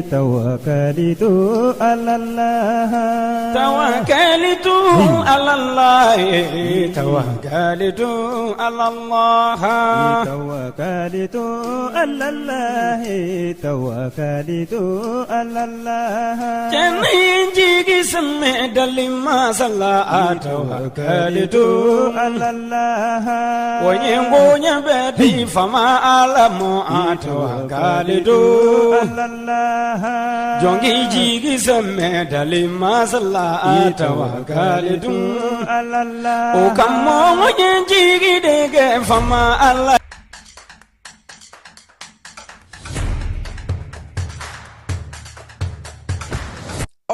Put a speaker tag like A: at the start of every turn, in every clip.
A: توكلت على الله
B: توكلت على الله توكلت على الله
A: توكلت على الله توكلت على الله
B: جنين جيجي سمع دلي ما صلى توكلت
A: على الله
B: وينبوني بدي فما أعلم توكلت
A: على الله
B: جونجي جيجي سمع دلي ما صلى توكلت
A: على الله
B: وكم جيجي ديك فما الله.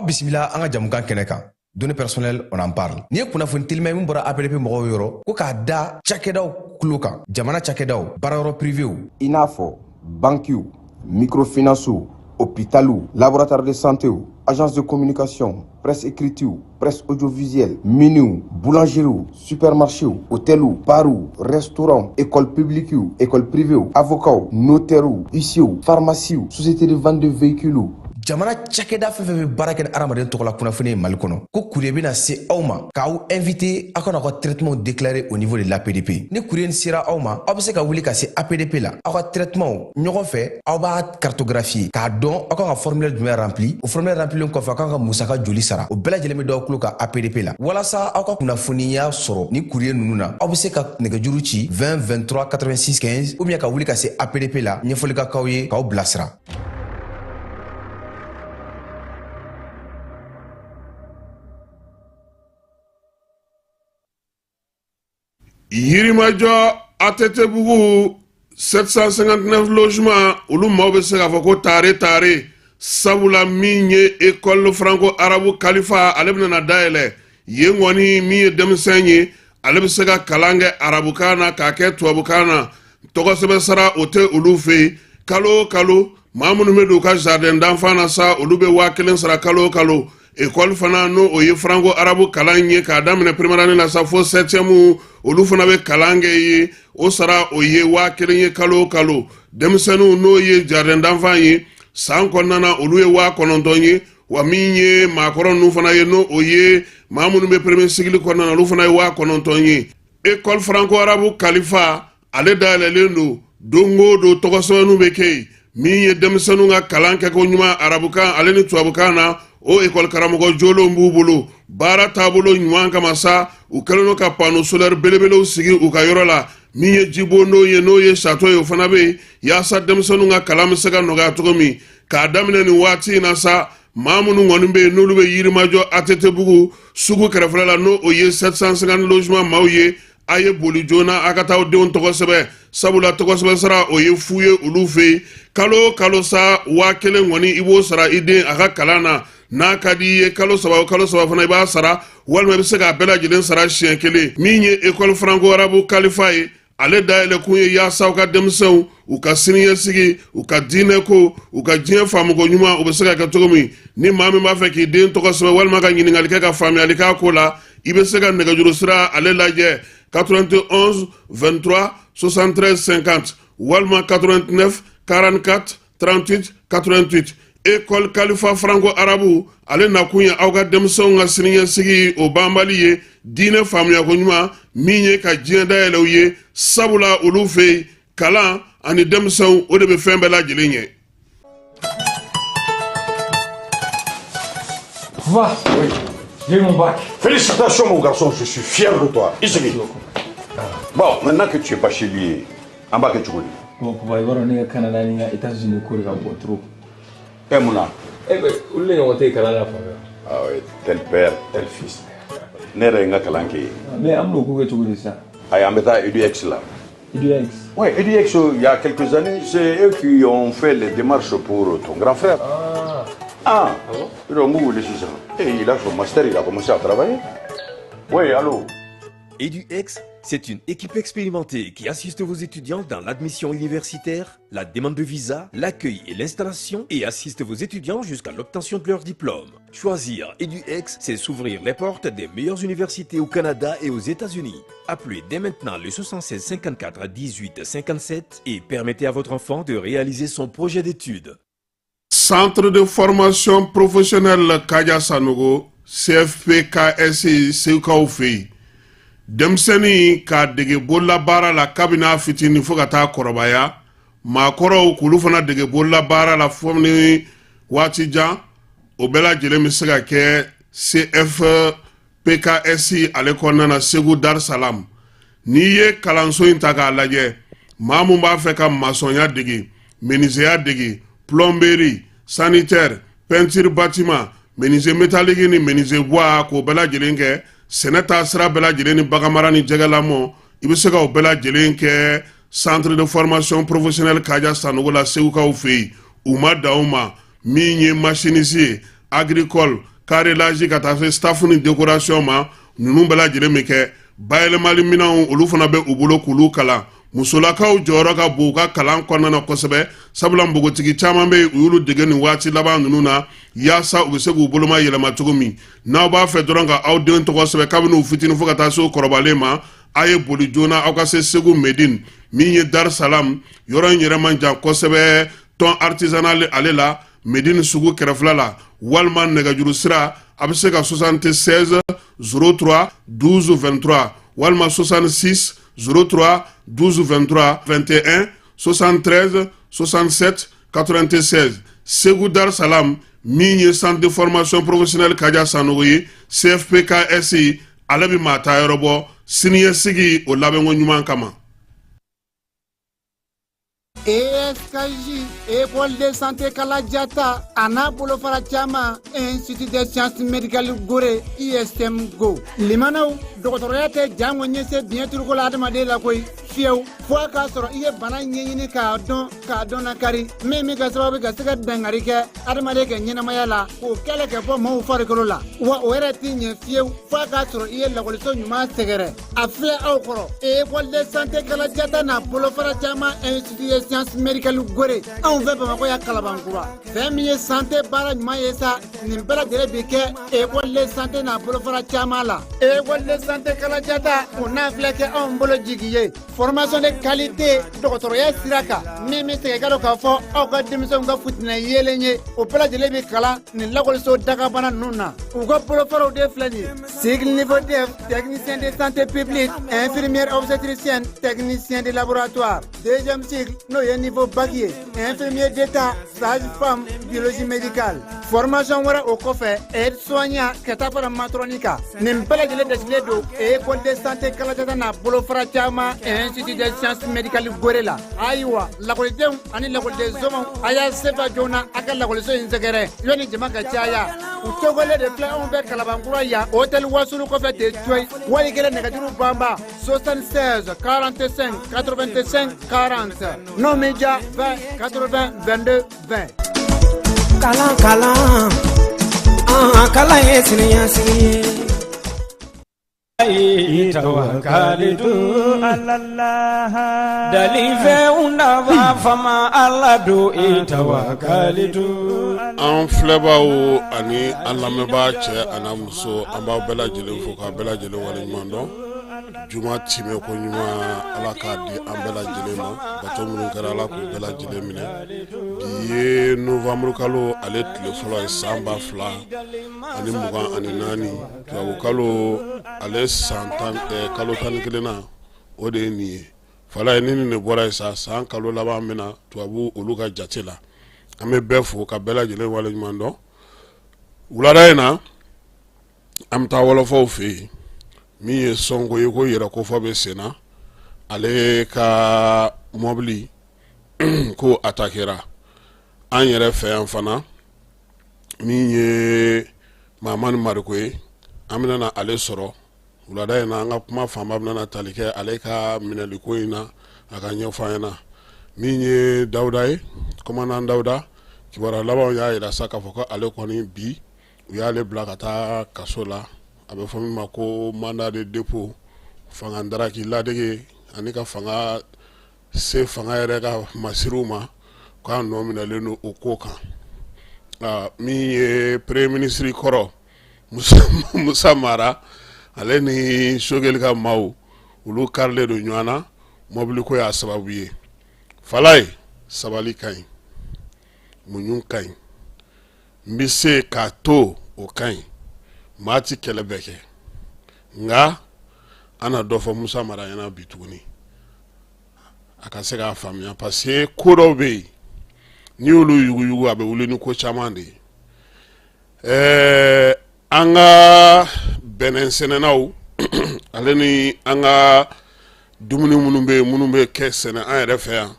C: Bismillah, anga jamukan keneka. Données personnelles, on en parle. Ni kuna fontil même bora APDP mo yoro ko ka da chakedaw kluka. Jamana chakedaw bararo privé.
D: INAFO, banquier, microfinance, hôpital, laboratoire de santé, agence de communication, presse écrite, presse audiovisuelle, minu, boulangerie, supermarché, hôtel, bar, restaurant, école publique, école privée, avocat, notaire, huissier, pharmacie, société de vente de véhicules.
C: Jamana chakeda fefe baraka aramaden tokola kunafune malikono ko courrier bina se awma ka ou invité akona ko traitement déclaré au niveau de l'APDP ni courrier sira awma obse ka wuli ka se APDP la akwa traitement ñogo fe awba cartographie ka don akwa formulaire du rempli o formulaire rempli ko fa ka musaka joli sara o bela jeleme do kluka APDP la wala sa akwa kunafuniya soro ni courrier nununa obse ka negajuru ci 20 23 86 15 ou bien ka wuli ka se APDP la ñefoli ka kawye ka o blasra.
E: Yirimajo Atetebugu 759 logements olu mabe se ka foko tare sabula minye école franco-arabe Khalifa alebna na daele yengwani miye demsenye alebe se ka kalange arabukana ka ke tuabukana togo sebe sara ote olu fe kalo mamunu medu ka jardin d'enfants na sa olu be wakelen sara kalo école fana no oye franco-arabe kalanye ka damine première année la sa fo 7e olu fana be kalange ye o sara oye wakelen ye kalo demsenu no ye jardin d'enfants ye san kɔnɔna olu ye 9 ye wa min ye maakɔrɔ nu fana ye no oye mamunu be premier sigili kɔnɔna olu fana ye 9 ye école franco-arabe Khalifa ale dayɛlɛlen do dongo do tɔgɔsɛbɛnu be kɛ min ye denmisɛnninw ka kalan kɛ ko ɲuman arabukan ale ni tubabukan na o école karamɔgɔ jolo b'u bolo baara taabolo ɲuman kama sa u kɛlen no ka panneau solaire belebelew sigi u ka yɔrɔ la min ye jibo n'o ye chateau ye o fana be yaasa denmisɛnninw ka kalan bɛ se ka nɔgɔya cogo min k'a daminɛ nin waati in na sa maa minnu kɔni be yen n'olu be Yirimajɔ Atetebugu sugu kɛrɛfɛla la n'o ye 750 logement maaw ye a ye boli joona a ka taa o denw tɔgɔ sɛbɛ sabula tɔgɔ sɛbɛ sara o ye fu ye olu fe kalo sa 1000 kɔni i b'o sara i den a ka kalan na n'a ka di ye kalo saba fana i b'a sara walima i bɛ se k'a bɛɛ lajɛlen sara siɲɛ kelen min ye école franco-arabe Khalifa ye ale dayɛlɛ kun ye yaasa u ka denmisɛnw u ka siniɲɛsigi u ka diinɛ ko u ka diɲɛ faamuko ɲuman u bɛ se ka kɛ cogo min ni maa min b'a fɛ k'i den tɔgɔ sɛbɛ walima ka ɲininkali kɛ ka faamuyali k'a ko la i bɛ se ka nɛgɛjuru sira ale lajɛ 91 23 73 50 walima 89 44 38 88 école Khalifa franco-arabe ale nakun ye aw ka denmisɛnw ka siniɲɛsigi o banbali ye diinɛ faamuyako ɲuman min ye ka diɲɛ dayɛlɛ u ye sabula olu fe kalan ani denmisɛnw o de be fɛn bɛɛ lajɛlen ɲɛ.
F: Va, oui, j'ai mon bac.
G: Félicitations mon garçon, je suis fier de toi. Ici. Bon, maintenant que tu es bachelier, en bas que tu connais.
F: Bon, pour voir on est au Canada, on est aux États-Unis, on est trop.
G: Et Mouna.
F: Eh ben, où est-ce qu'on est au Canada?
G: Ah oui, tel père, tel fils. N'est-ce pas Kalanki?
F: Mais on a beaucoup de ça.
G: Ah, il y a EduX là.
F: EduX?
G: Oui, EduX, il y a quelques années, c'est eux qui ont fait les démarches pour ton grand frère. Ah bon? Et il a son master, il a commencé à travailler. Oui, allô?
H: EduX, c'est une équipe expérimentée qui assiste vos étudiants dans l'admission universitaire, la demande de visa, l'accueil et l'installation et assiste vos étudiants jusqu'à l'obtention de leur diplôme. Choisir EduX, c'est s'ouvrir les portes des meilleures universités au Canada et aux États-Unis. Appelez dès maintenant le 76 54 18 57 et permettez à votre enfant de réaliser son projet d'études.
E: Centre de formation professionnelle Kaja Sanogo CFPKSI Seukaw fei demseni ka dege bolla bara la kabina fitini fo ka taa kɔrɔbaya maakɔrɔw k'olu fana dege bolla bara la fo ni waati jan o bɛɛ lajɛlen bɛ se ka kɛ CFPKSI ale kɔnɔna na Segu Dar Salam n'i ye kalanso in ta k'a lajɛ maa mun b'a fɛ ka masɔnya dege menuisier dege plomberie sanitaire peinture bâtiment menuisier métallique ni menuisier bois k'o bɛɛ lajɛlen kɛ sɛnɛ taa sira bɛɛ lajɛlen ni baganmara ni jɛgɛlamɔ i bɛ se ka o bɛɛ lajɛlen kɛ centre de formation professionnelle Kaja Sanogo la Segukaw fɛ yen u ma dan o ma min ye machiniste ye agricole carrelage ka taa se staff ni décoration ma ninnu bɛɛ lajɛlen bɛ kɛ bayɛlɛmali minɛnw olu fana bɛ u bolo k'olu kalan musolakaw jɔyɔrɔ ka bon u ka kalan kɔnɔna na kosɛbɛ sabula npogotigi caman bɛ u y'olu dege nin waati laban ninnu na yaasa u bɛ se k'u boloma yɛlɛma cogo min n'aw b'a fɛ dɔrɔn ka aw den tɔgɔ sɛbɛn kabini u fitinin fo ka taa se o kɔrɔbalen ma a ye boli joona aw ka se Segu Medine min ye Dar Salam yɔrɔ in yɛrɛ man jan kosɛbɛ tɔn artisanal ale la Medine sugu kɛrɛfɛla la walima nɛgɛjuru sira a bɛ se ka 76 03 12 23 walima 66 03 12 23 21 73 67 96 Segu Dar Salam min ye centre de formation professionnelle Kaja Sanogo ye CFPKSI ale bɛ maa taa yɔrɔ bɔ siniɲɛsigi o labɛnko ɲuman kama.
I: ESKJ, École de santé Kalajata, Ana Bolofara Chama, Institut de sciences médicales Gore, ISM Go. Limano, doctorate Jamonyese, bien turco la demande la koi, fieu, fois qu'à sort, il est banal ni cardon, cardonakari, mais Megasobe Gasagat Bengarika, Adamadeka Yenamayala, ou quelque fois mon faricolola, ou Eratin, fieu, fois qu'à sort, il est la collection du Master. Affaire au coro, École de santé Kalajata, Na Bolofara Chama, Institut de sciences médicales Gore, on veut pas m'avoir Kalabankura. Famille santé bara Mayesa, Nimbela de Beke, École de santé Na Bolofara Chamala, École de santé Kalajata, on a flecké en bolo jigier. Formation de qualité, doctorat Siraka, Mimi Tegalo Kafo, Oka Dimson Gafutna Yelenye, au plat de Lebekala, ni Lagolso Dagabana Nuna, Ugo Polofaro de Flani, Sigle niveau de technicien de santé publique, infirmière obstétricienne, technicien de laboratoire, deuxième cycle, noyé niveau baguier, infirmier d'état, sage-femme, biologie médicale. Formation wara au coffre, aide-soignant, Katapara Matronica, Nimpela de l'Edesledo, École de santé Kalatana, Bolofara Chama, Institut de sciences médicales Gorela, Aywa, la collection, Annie la collection, Aya Sefa Jona, Aka la collection Inzagere, Yoni Jamaka Chaya, Utogole de Fla, on va Kalabanguraya, Hôtel Wasulu Coffet de Joy, Waligele Negatiru Bamba, 76 45 85 40, non média 20 80 22 20.
B: Kalan kalan, kalan ye siniya siniye.
A: Tawakalitu Allah
B: Dalife undava fama Allah do tawakalitu.
E: An filɛbaaw ani an lamɛnbaa cɛ ani muso an b'aw bɛɛ lajɛlen fo k'a bɛɛ lajɛlen waleɲuman dɔn juma timɛ ko ɲuman ala k'a di an bɛɛ lajɛlen ma bato minnu kɛra ala k'u bɛɛ lajɛlen minɛ bi ye novembre kalo ale tile fɔlɔ ye san 2024 tubabu kalo ale san kalo 11 na o de ye nin ye fala ye ni nin de bɔra ye san kalo laban min na tubabu olu ka jate la an bɛ bɛɛ fo ka bɛɛ lajɛlen waleɲuman dɔn wulada in na an bɛ taa wɔlɔfɔw fɛ yen min ye sɔnko ye ko yɛrɛ kofɔ bɛ sen na ale ka mɔbili ko atakera an yɛrɛ fɛ yan fana min ye Mamani Mariko ye an bɛna ale sɔrɔ wulada in na an ka kuma fanba bɛna tali kɛ ale ka minɛliko in na a ka ɲɛfɔ an ɲɛna min ye Dawuda ye commandant Dawuda kibaruya labanw y'a yira sa k'a fɔ ko ale kɔni bi u y'ale bila ka taa kaso la a bɛ fɔ min ma ko mandat de dépôt fanga daraki ladege ani ka fanga se fanga yɛrɛ ka masiriw ma k'a nɔ minɛlen don o ko kan min ye premier ministre kɔrɔ Musa Mara ale ni Sogɛli ka maaw olu karilen don ɲɔgɔn na mɔbili ko y'a sababu ye fala ye sabali ka ɲi muɲu ka ɲi n bɛ se k'a to o ka ɲi maa ti kɛlɛ bɛɛ kɛ nka an na dɔ fɔ Musa Mara ɲɛna bi tuguni a ka se k'a faamuya parce que ko dɔw bɛ yen n'i y'olu yuguyugu a bɛ wuli ni ko caman de ye an ka bɛnɛ sɛnɛnaw ale ni an ka dumuni minnu bɛ kɛ sɛnɛ an yɛrɛ fɛ yan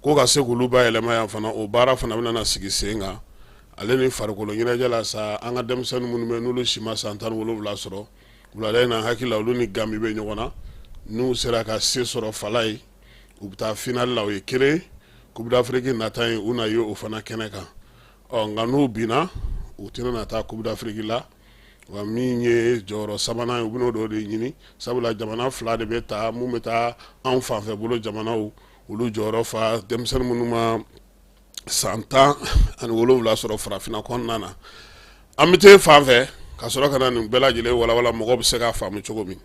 E: ko ka se k'olu bayɛlɛma yan fana o baara fana bɛna sigi sen kan ale ni farikolo ɲɛnajɛ la sa an ka denmisɛnnin minnu bɛ n'olu si ma san 17 sɔrɔ wulada in na hakili la olu ni Gambie bɛ ɲɔgɔn na n'u sera ka se sɔrɔ fala ye u bɛ taa finale la o ye kelen Coupe d'Afrique nata ye u na ye o fana kɛnɛ kan nka n'u binna u tɛna na taa Coupe d'Afrique la wa min ye jɔyɔrɔ sabanan ye u bɛn'o de ɲini sabula jamana 2 de bɛ taa mun bɛ taa anw fanfɛ bolo jamanaw olu jɔyɔrɔ fa denmisɛnnin minnu ma san 17 sɔrɔ farafinna kɔnɔna na an bɛ taa fan fɛ ka sɔrɔ ka na nin bɛɛ lajɛlen walawala mɔgɔw bɛ se k'a faamu cogo min.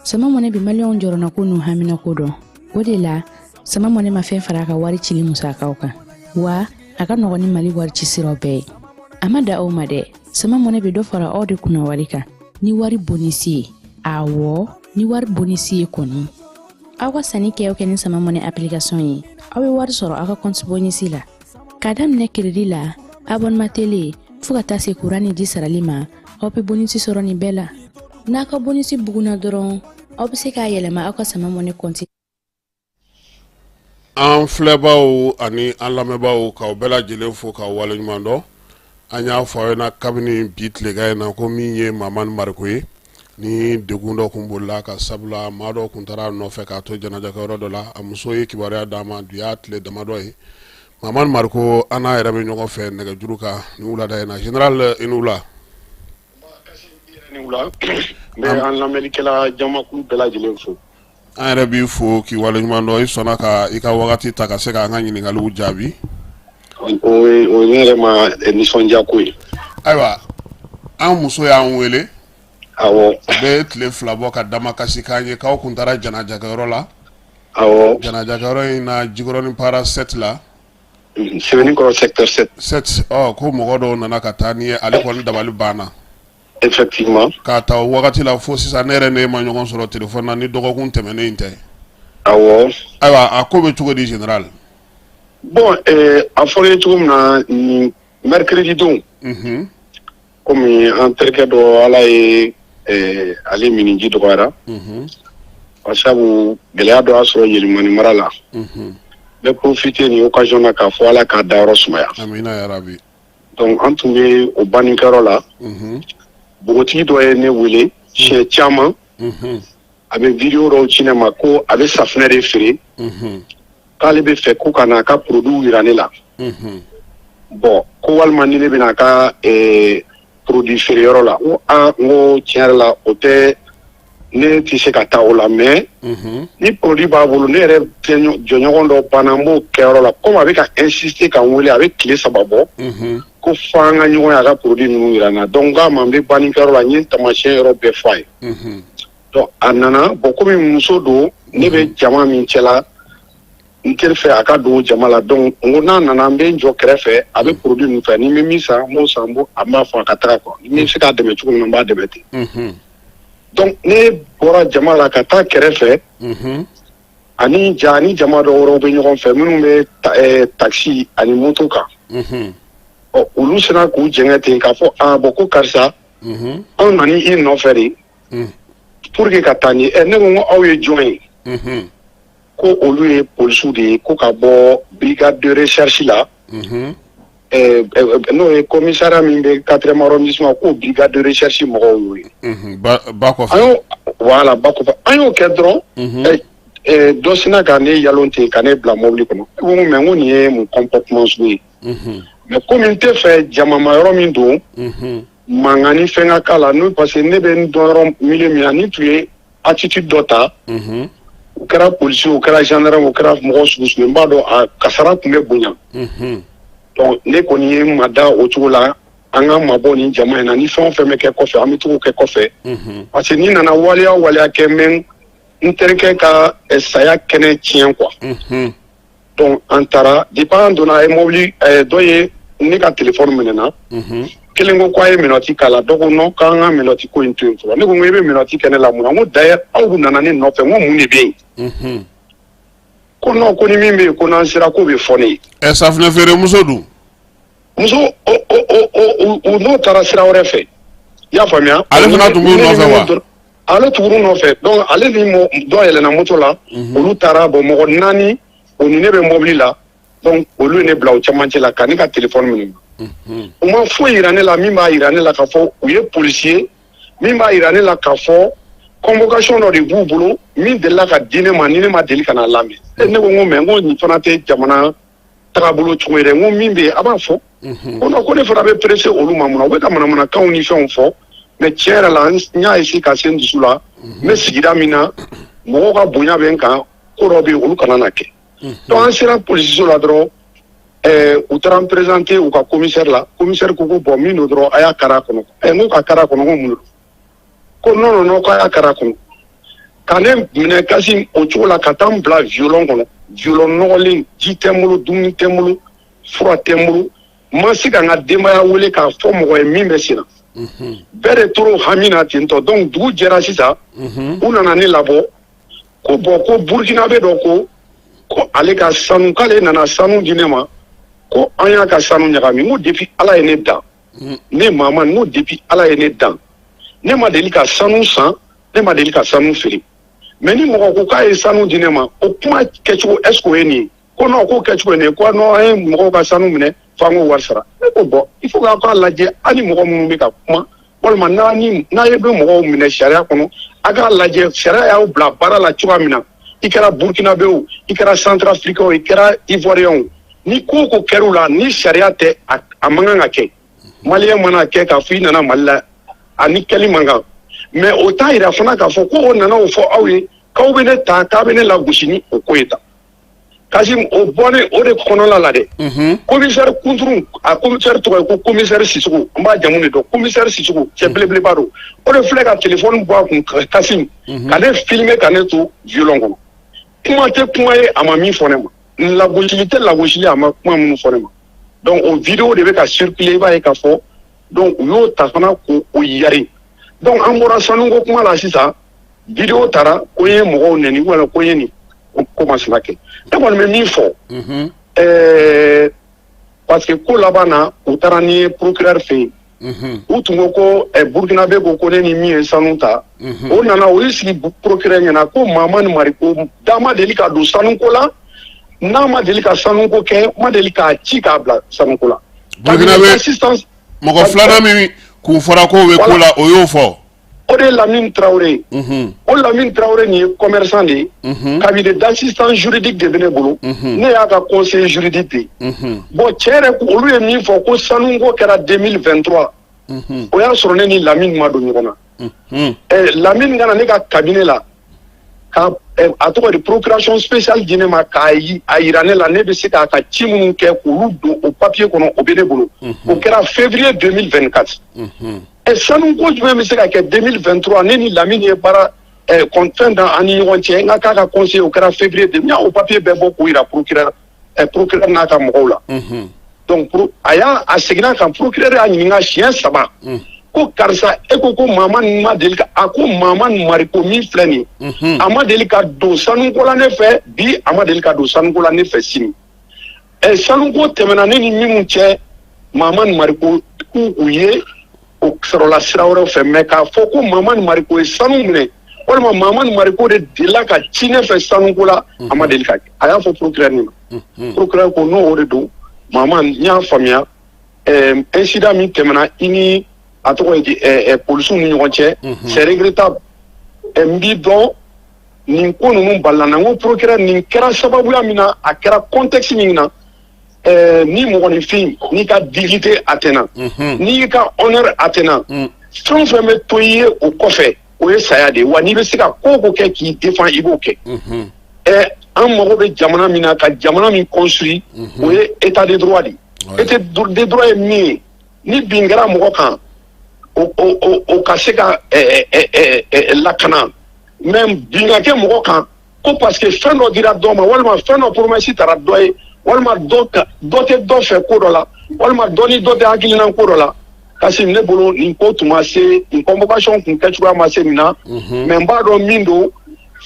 J: Sama mɔnɛ bi maliyɛnw jɔrɔna ko n'u hamina ko dɔn o de la sama mɔnɛ ma fɛn fara a ka wari cili musakaw kan wa a ka nɔgɔn ni Mali wari ci siraw bɛɛ ye a ma da aw ma dɛ sama mɔnɛ bi dɔ fara aw de kunna wari kan ni wari bonisi ye awɔ ni wari bonisi ye kɔni aw ka sanni kɛ ni sama mɔnɛ application ye aw bɛ wari sɔrɔ aw ka compte bonisi la ka daminɛ crédit la abonnement télé fo ka taa se courant ni ji sarali ma aw bɛ bonisi sɔrɔ nin bɛɛ la n'a ka bonisi buguna dɔrɔn aw bɛ se k'a yɛlɛma aw ka sama mɔnɛ compte
E: an filɛbaw ani an lamɛnbaw k'aw bɛɛ lajɛlen fo k'aw waleɲuman dɔn an y'a fɔ aw ɲɛna kabini bi tilegan in na ko min ye Mamani Mariku ye ni degun dɔ kun bolila ka sabula maa dɔ kun taara a nɔfɛ k'a to janajakɛyɔrɔ dɔ la a muso ye kibaruya d'a ma bi y'a tile damadɔ ye Mamani Mariku an n'a yɛrɛ bɛ ɲɔgɔn fɛ nɛgɛjuru kan ni wulada in na Général i ni wula.
K: N bɛ an lamɛnnikɛla jamakulu bɛɛ lajɛlen fo.
E: An yɛrɛ b'i fo k'i waleɲuman dɔn i sɔnna ka i ka wagati ta ka se k'an ka ɲininkaliw jaabi.
K: O ye ne yɛrɛ ma nisɔndiya ko ye.
E: Ayiwa an muso y'an wele.
K: Awɔ.
E: A bɛ tile 2 bɔ ka damakasi k'an ye k'aw kun taara janajakɛyɔrɔ la.
K: Awɔ.
E: Janajakɛyɔrɔ in na Jikɔrɔni Para 7 la.
K: Sɛbɛnnikɔrɔ secteur 7.
E: 7 ko mɔgɔ dɔw nana ka taa ni ye ale kɔni dabali banna.
K: Effectivement.
E: K'a ta o wagati la fo sisan ne yɛrɛ ne ma ɲɔgɔn sɔrɔ téléphone na ni dɔgɔkun tɛmɛnen in tɛ.
K: Awɔ.
E: Ayiwa a ko bɛ cogo di Général?
K: Bon a fɔra ye cogo min na ni mercredi don. Komi an terikɛ dɔ ala ye ale miniji dɔgɔyara. Sabu gɛlɛya dɔ y'a sɔrɔ Yelimani mara la. Bɛ profiter ni occasion na k'a fɔ ala k'a dayɔrɔ sumaya.
E: Amina yarabi.
K: Donc an tun bɛ o bannikɛyɔrɔ la. Bogotigi dɔ ye ne wele siɲɛ caman a bɛ video dɔw ci ne ma ko a bɛ safunɛ de feere k'ale bɛ fɛ ko ka n'a ka produit yira ne la bon ko walima ni ne bɛna a ka produit feereyɔrɔ la n ko tiɲɛ yɛrɛ la o tɛ ne tɛ se ka taa o la mais ni produit b'a bolo ne yɛrɛ jɔɲɔgɔn dɔ banna n b'o kɛyɔrɔ la komi a bɛ ka insister ka n wele a bɛ tile 3 bɔ ko fo an ka ɲɔgɔn ye a ka produit ninnu yira n na donc k'a ma n bɛ bannikɛyɔrɔ la n ye taamasiyɛn yɔrɔ bɛɛ fɔ a ye donc a nana bon komi muso don ne bɛ jama min cɛla n teri fɛ a ka don jama la donc n ko n'a nana n bɛ n jɔ kɛrɛfɛ a bɛ produit ninnu fɛ ni n bɛ min san n b'o san n b'a fɔ a ka taga quoi ni n bɛ se k'a dɛmɛ cogo min na n b'a dɛmɛ ten donc ne bɔra jama la ka taa kɛrɛfɛ ani jama dɔ wɛrɛw bɛ ɲɔgɔn fɛ minnu bɛ taxi ani moto kan olu sera k'u jɛngɛ ten k'a fɔ bon ko karisa anw nana i nɔfɛ de pour que ka taa ni ne ko n ko aw ye jɔn ye ko olu ye polisiw de ye ko ka bɔ brigade de recherche la n'o ye commissariat min bɛ 4e arrondissement k'o brigade de recherche mɔgɔw y'o ye
E: ba kɔfɛ
K: voilà ba kɔfɛ an y'o kɛ dɔrɔn dɔ sina ka ne yalon ten ka ne bila mobili kɔnɔ n ko mais n ko nin ye mun comportement sugu ye mais comme n tɛ fɛ jamama yɔrɔ min don mangani fɛn ka k'a la n'o parce que ne bɛ n dɔn yɔrɔ milieu min na ni tun ye attitude dɔ ta o kɛra policier o kɛra gendarme o kɛra mɔgɔ sugu sugu n b'a dɔn a kasara tun bɛ bonya donc ne kɔni ye n ma da o cogo la an ka mabɔ nin jama in na ni fɛn o fɛn bɛ kɛ kɔfɛ an bɛ to k'o kɛ kɔfɛ parce que n'i nana waleya o waleya kɛ n terikɛ ka saya kɛnɛ tiɲɛ quoi donc an taara depuis an donna a ye mobili dɔ ye ne ka téléphone minɛna kelen ko k'a ye minɔti k'a la dɔ ko non k'an ka minɔti ko in to yen fɔlɔ ne ko i bɛ minɔti kɛ ne la mun na n ko d'ailleurs aw nana ne nɔfɛ n ko mun de bɛ yen ko non ko ni min bɛ yen ko n'an sera k'o bɛ fɔ ne ye.
E: safunɛ feere muso dun.
K: muso o n'o taara sira wɛrɛ fɛ i y'a faamuya.
E: ale fana tun b'u nɔfɛ wa.
K: ale tugur'u nɔfɛ donc ale ni dɔ yɛlɛnna moto la olu taara bɔn mɔgɔ 4 o ni ne bɛ mobili la donc olu ye ne bila o cɛmancɛ la ka ne ka téléphone minɛ u ma foyi yira ne la min b'a yira ne la k'a fɔ u ye policier min b'a yira ne la k'a fɔ convocation dɔ de b'u bolo min delila ka di ne ma ni ne ma deli ka n'a lamɛn ne ko n ko mais n ko nin fana tɛ jamana tagabolo cogo ye dɛ n ko min bɛ yen a b'a fɔ ko non ko ne fana bɛ pressé olu ma mun na u bɛ ka manamanakanw ni fɛnw fɔ mais tiɲɛ yɛrɛ la n y'a essayé ka se n dusu la n bɛ sigida min na mɔgɔw ka bonya bɛ n kan ko dɔ bɛ yen olu kana na kɛ donc an sera polisiso la dɔrɔn u taara n présenter u ka commissaire la commissaire ko bon min don dɔrɔn a y'a kari a kɔnɔ n ko ka kari a kɔnɔ n ko mun don ko non non k'a y'a kari a kɔnɔ ka ne minɛ kasi o cogo la ka taa n bila violon kɔnɔ violon nɔgɔlen ji tɛ n bolo dumuni tɛ n bolo fura tɛ n bolo n ma se ka n ka denbaya wele k'a fɔ mɔgɔ ye min bɛ sen na bɛɛ de tora o hami na ten tɔ donc dugu jɛra sisan u nana ne labɔ ko bon ko burukinabe dɔ ko ale ka sanu k'ale nana sanu di ne ma ko an y'a ka sanu ɲagami n ko depuis ala ye ne dan ne Mamani n ko depuis ala ye ne dan ne ma deli ka sanu san ne ma deli ka sanu feere mais ni mɔgɔ ko k'a ye sanu di ne ma o kuma kɛcogo est ce que o ye nin ye ko non k'o kɛcogo ye nin ye ko non an ye mɔgɔw ka sanu minɛ f'an k'o wari sara ne ko bon il faut k'a lajɛ hali mɔgɔ minnu bɛ ka kuma walima n'a ye bɛ mɔgɔw minɛ sariya kɔnɔ a k'a lajɛ sariya y'aw bila baara la cogoya min na i kɛra burkinabé o i kɛra centrafricain o i kɛra ivoirien o ni ko o ko kɛr'u la ni sariya tɛ a man kan ka kɛ maliyɛn mana kɛ k'a fɔ i nana mali la a ni kɛli man kan mais o t'a yira fana k'a fɔ ko o nana o fɔ aw ye k'aw bɛ ne ta k'a bɛ ne lagosi ni o ko ye tan Kasim o bɔnnen o de kɔnɔla la dɛ commissaire Kunturu a commissaire tɔgɔ ye ko commissaire Sissogo n b'a jamu de dɔn commissaire Sissogo cɛ belebeleba don o de filɛ ka téléphone bɔ a kun Kasim ka ne filmer ka ne to violon kɔnɔ kuma tɛ kuma ye a ma min fɔ ne ma lagosili tɛ lagosili a ma kuma minnu fɔ ne ma donc o vidéo de bɛ ka circuler i b'a ye k'a fɔ donc u y'o ta fana k'o yari donc an bɔra sanuko kuma la sisan vidéo taara ko n ye mɔgɔw nɛni wala ko n ye nin ko masina kɛ ne kɔni bɛ min fɔ parce que ko laban na u taara ni procureur fɛ yen u tun ko burkinabé ko ne ni min ye sanu ta o nana o y'i sigi procureur ɲɛna ko Mamani Mariko da ma deli ka don sanuko la n'a ma deli ka sanuko kɛ ma deli k'a ci k'a bila sanuko la
E: burkinabé mɔgɔ filanan min kun fɔra k'o bɛ ko la o y'o fɔ
K: o de ye Lamine Traoré o Lamine Traoré nin ye commerçant de ye cabinet d'assistance juridique de bɛ ne bolo ne y'a ka conseiller juridique de ye bon cɛ yɛrɛ olu ye min fɔ ko sanuko kɛra 2023 o y'a sɔrɔ ne ni Lamine ma don ɲɔgɔn na Lamine kana ne ka cabinet la ka a tɔgɔ de procuration spéciale di ne ma k'a yira ne la ne bɛ se k'a ka ci minnu kɛ k'olu don o papier kɔnɔ o bɛ ne bolo o kɛra février 2024 sanuko jumɛn bɛ se ka kɛ 2023 ne ni Lamine ye baara fɛn da an ni ɲɔgɔn cɛ n ka k'a ka conseiller o kɛra février n y'a o papier bɛɛ bɔ k'o yira procureur n'a ka mɔgɔw la donc a seginna kan procureur y'a ɲininka siɲɛ 3 ko karisa e ko Mamani ma deli ka a ko Mamani Mariko min filɛ nin ye a ma deli ka don sanuko la ne fɛ bi a ma deli ka don sanuko la ne fɛ sini sanuko tɛmɛna ne ni minnu cɛ Mamani Mariko u ye o sɔrɔla sira wɛrɛw fɛ mais k'a fɔ ko Mamani Mariko ye sanu minɛ walima Mamani Mariko de delila ka ci ne fɛ sanuko la a ma deli ka kɛ a y'a fɔ procureur nin ma procureur ko n'o de don Mamani n y'a faamuya incident min tɛmɛna i ni a tɔgɔ ye polisiw ni ɲɔgɔn cɛ c'est regrettable n b'i dɔn nin ko ninnu balila n ko procureur nin kɛra sababuya min na a kɛra contexte min na ni mɔgɔninfin n'i ka dignité atteint n'i ka honneur atteint fɛn o fɛn bɛ to i ye o kɔfɛ o ye saya de ye wa n'i bɛ se ka ko o ko kɛ k'i défend i b'o kɛ an mago bɛ jamana min na ka jamana min construit o ye état de droit de ye état de droit ye min ye ni bin kɛra mɔgɔ kan o ka se ka lakana mais bin ka kɛ mɔgɔ kan ko parce que fɛn dɔ dira dɔ ma walima fɛn dɔ promesse tara dɔ ye walima dɔ tɛ dɔ fɛ ko dɔ la walima dɔ ni dɔ tɛ hakilina ko dɔ la kasi ne bolo nin ko tun ma se nin convocation kun kɛcogoya ma se nin na mais n b'a dɔn min don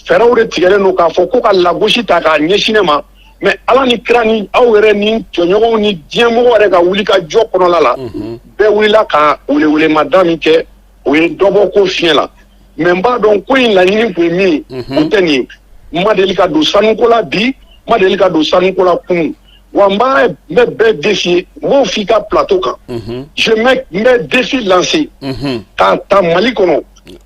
K: fɛɛrɛw de tigɛlen don k'a fɔ ko ka lagosi ta k'a ɲɛsin ne ma mais ala ni kira ni aw yɛrɛ ni jɔɲɔgɔnw ni diɲɛmɔgɔ yɛrɛ ka wuli ka jɔ kɔnɔla la bɛɛ wulila ka welewelema min kɛ o ye dɔ bɔ ko fiɲɛ la mais n b'a dɔn ko in laɲini kun ye min ye o tɛ nin ye n ma deli ka don sanuko la bi n ma deli ka don sanuko la kunun wa n bɛ défier n b'o f'i ka plateau kan je mets défi lancé k'a ta Mali kɔnɔ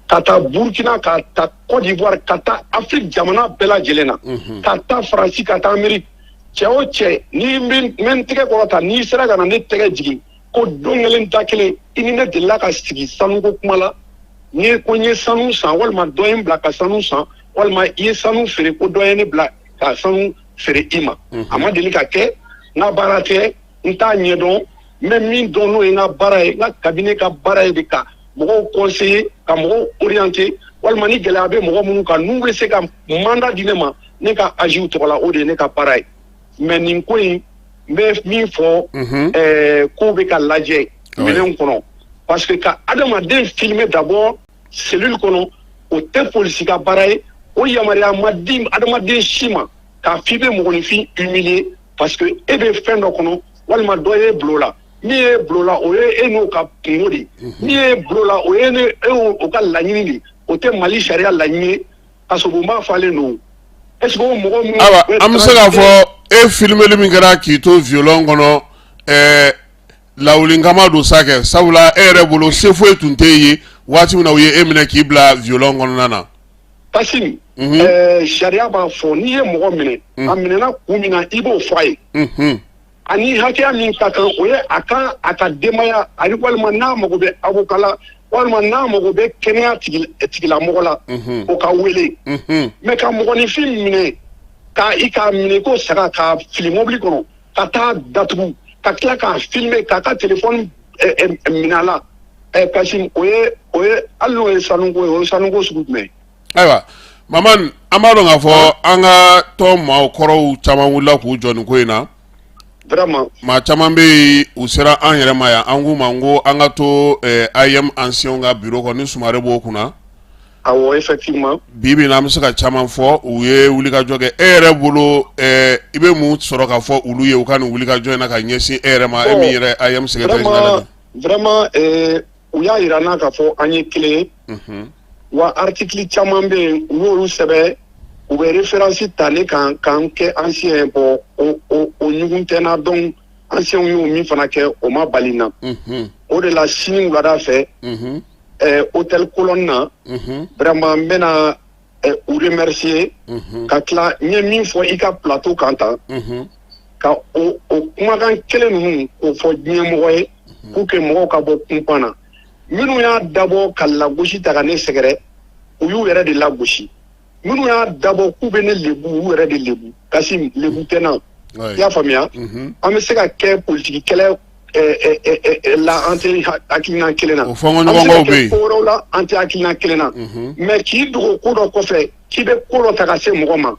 K: ka taa Burkina ka taa Côte d'Ivoire ka taa Afrique jamana bɛɛ lajɛlen na ka taa Faransi ka taa Amérique cɛ o cɛ ni n bɛ n tɛgɛ kɔrɔta n'i sera ka na ne tɛgɛ jigin ko don kelen da kelen i ni ne delila ka sigi sanuko kuma la ni ko n ye sanu san walima dɔ ye n bila ka sanu san walima i ye sanu feere ko dɔ ye ne bila ka sanu feere i ma a ma deli ka kɛ n ka baara tɛ n t'a ɲɛdɔn n bɛ min dɔn n'o ye n ka baara ye n ka cabinet ka baara ye de ka mɔgɔw conseiller ka mɔgɔw orienter walima ni gɛlɛya bɛ mɔgɔ minnu kan n'u bɛ se ka mandat di ne ma ne ka agir tɔgɔ la o de ye ne ka baara ye mais nin ko in n bɛ min fɔ kow bɛ ka lajɛ minɛnw kɔnɔ parce que ka adamaden filmer d'abord cellule kɔnɔ o tɛ polisi ka baara ye o yamaruya ma di adamaden si ma k'a f'i bɛ mɔgɔninfin humilier parce que e bɛ fɛn dɔ kɔnɔ walima dɔ ye bulon la min ye bulon la o ye e n'o ka kungo de min ye bulon la o ye o ka laɲini de o tɛ Mali sariya laɲini ye ka sɔrɔ o m'a falen don est ce que o mɔgɔ minnu
E: an bɛ se k'a fɔ e filmeli min kɛra k'i to violon kɔnɔ lawulinkama don sa kɛ sabula e yɛrɛ bolo se foyi tun tɛ ye waati min na u ye e minɛ k'i bila violon kɔnɔna na
K: Kassim sariya b'a fɔ n'i ye mɔgɔ minɛ a minɛna kun min na i b'o fɔ a ye ani hakɛya min ka kan o ye a ka denbaya ani walima n'a mago bɛ avocat la walima n'a mago bɛ kɛnɛya tigilamɔgɔ la o ka wele mais ka mɔgɔninfin minɛ i k'a minɛ ko saga k'a fili mobili kɔnɔ ka taa datugu ka tila k'a filmer k'a ka téléphone minɛ a la Kassim o ye hali n'o ye sanuko ye o ye sanuko sugu jumɛn
E: ayiwa Maman an b'a dɔn k'a fɔ an ka tɔn maakɔrɔw caman wulila k'u jɔ nin ko in na
K: vraiment
E: maa caman bɛ yen u sera an yɛrɛ ma yan an k'u ma ko an ka to IM anciens ka bureau kɔnɔ ni Sumare b'o kunna
K: awɔ effectivement
E: bi bi in na an bɛ se ka caman fɔ u ye wulikajɔ kɛ e yɛrɛ bolo i bɛ mun sɔrɔ ka fɔ olu ye u ka nin wulikajɔ in na ka ɲɛsin e yɛrɛ ma e min yɛrɛ IM secrétaire général
K: vraiment u y'a yira n na k'a fɔ an ye kelen ye wa article caman bɛ yen u y'olu sɛbɛn u bɛ référence ta ne kan k'an kɛ ancien bon o ɲugun tɛ n na donc ancien y'o min fana kɛ o ma bali n na o de la sini wulada fɛ hôtel Colonne na vraiment n bɛna u remercier ka tila n ye min fɔ i ka plateau kan tan ka o kumakan kelen ninnu k'o fɔ diɲɛmɔgɔ ye pour que mɔgɔw ka bɔ kunpan na minnu y'a dabɔ ka lagosi ta ka ne sɛgɛrɛ u y'u yɛrɛ de lagosi minnu y'a dabɔ k'u bɛ ne lebu u y'u yɛrɛ de lebu Kassim lebu tɛ n na i y'a faamuya an bɛ se ka kɛ politiki kɛlɛ la an tɛ hakilina kelen na an bɛ se ka kɛ ko wɛrɛw la an tɛ hakilina kelen na mais k'i dogo ko dɔ kɔfɛ k'i bɛ ko dɔ ta ka se mɔgɔ ma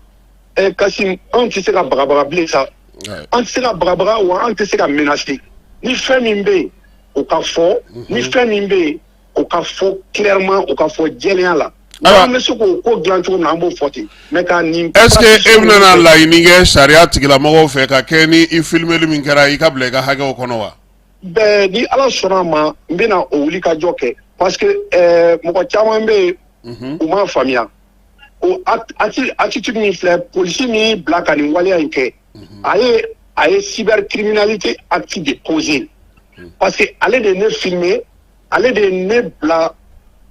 K: Kassim anw tɛ se ka bagabaga bilen sa an tɛ se ka bagabaga wa an tɛ se ka menacer ni fɛn min bɛ yen o ka fɔ ni fɛn min bɛ yen o ka fɔ clairement o ka fɔ jɛlenya la an bɛ se k'o ko dilan cogo min na an b'o fɔ ten mais ka nin
E: est ce que e bɛna laɲini kɛ sariya tigilamɔgɔw fɛ ka kɛ ni i filmeli min kɛra i ka bila i ka hakɛw kɔnɔ wa
K: bɛɛ ni ala sɔnna a ma n bɛna o wulikajɔ kɛ parce que mɔgɔ caman bɛ yen u m'a faamuya o attitude min filɛ polisi min bila ka nin waleya in kɛ a ye cybercriminalité acte déposé parce que ale de ne filmer ale de ne bila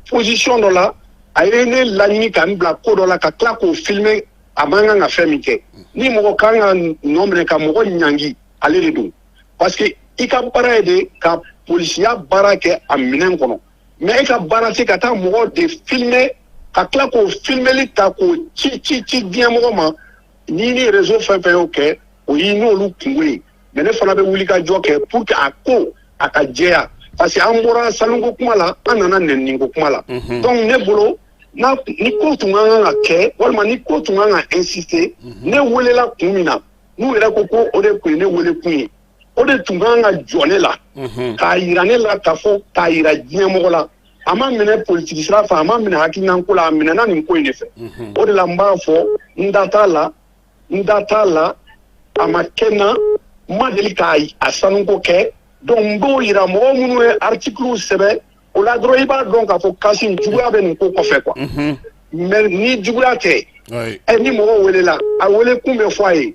K: position dɔ la a ye ne laɲini ka n bila ko dɔ la ka tila k'o filmer a man kan ka fɛn min kɛ ni mɔgɔ kan ka nɔ minɛ ka mɔgɔ ɲangi ale de don parce que i ka baara ye de ka polisiya baara kɛ a minɛn kɔnɔ mais i ka baara tɛ ka taa mɔgɔ de filmer ka tila k'o filmeli ta k'o ci diɲɛmɔgɔ ma ni réseau fɛn fɛn y'o kɛ o y'i n'olu kungo ye mais ne fana bɛ wuli ka jɔ kɛ pour que a ko a ka jɛya parce que an bɔra sanuko kuma la an nana nɛniniko kuma la donc ne bolo ni ko tun kan ka kɛ walima ni ko tun kan ka insister ne welela kun min na n'u yɛrɛ ko o de tun ye ne wele kun ye o de tun kan ka jɔ ne la k'a yira ne la k'a fɔ k'a yira diɲɛmɔgɔ la a ma minɛ politiki sira fɛ a ma minɛ hakilinako la a minɛna nin ko in de fɛ o de la n b'a fɔ n da t'a la a ma kɛ n na n ma deli k'a sanuko kɛ donc n b'o yira mɔgɔ minnu ye articles sɛbɛn o la dɔrɔn i b'a dɔn k'a fɔ Kasim juguya bɛ nin ko kɔfɛ quoi mais ni juguya tɛ ni mɔgɔ welela a wele kun bɛ fɔ a ye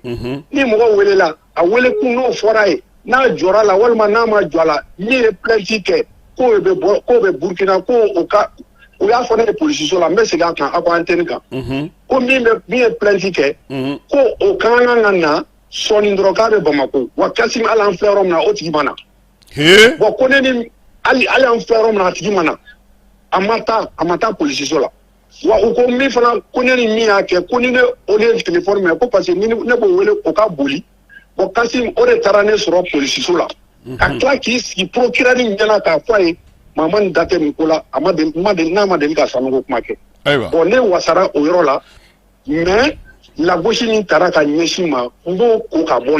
K: ni mɔgɔ welela a wele kun n'o fɔra a ye n'a jɔra la walima n'a ma jɔ a la min ye plainte kɛ k'o bɛ Burkina ko o y'a fɔ ne ye polisiso la n bɛ segin a kan aw ka antenne kan ko min ye plainte kɛ ko o ka kan ka na sɔɔni dɔrɔn k'a bɛ Bamako wa Kasim hali an filɛ yɔrɔ min na o tigi ma na bon ko ne ni hali an filɛ yɔrɔ min na a tigi ma na a ma taa polisiso la wa u ko min fana ko ne ni min y'a kɛ ko ni ne o de ye téléphone minɛ ko parce que ni ne b'o wele o ka boli bon Kasim o de taara ne sɔrɔ polisiso la ka tila k'i sigi procureur ɲɛna k'a fɔ a ye maa nin da tɛ nin ko la n'a ma deli ka sanuko kuma kɛ bon ne wasara o yɔrɔ la mais lagosi min taara ka ɲɛsin ma n b'o ko ka bɔ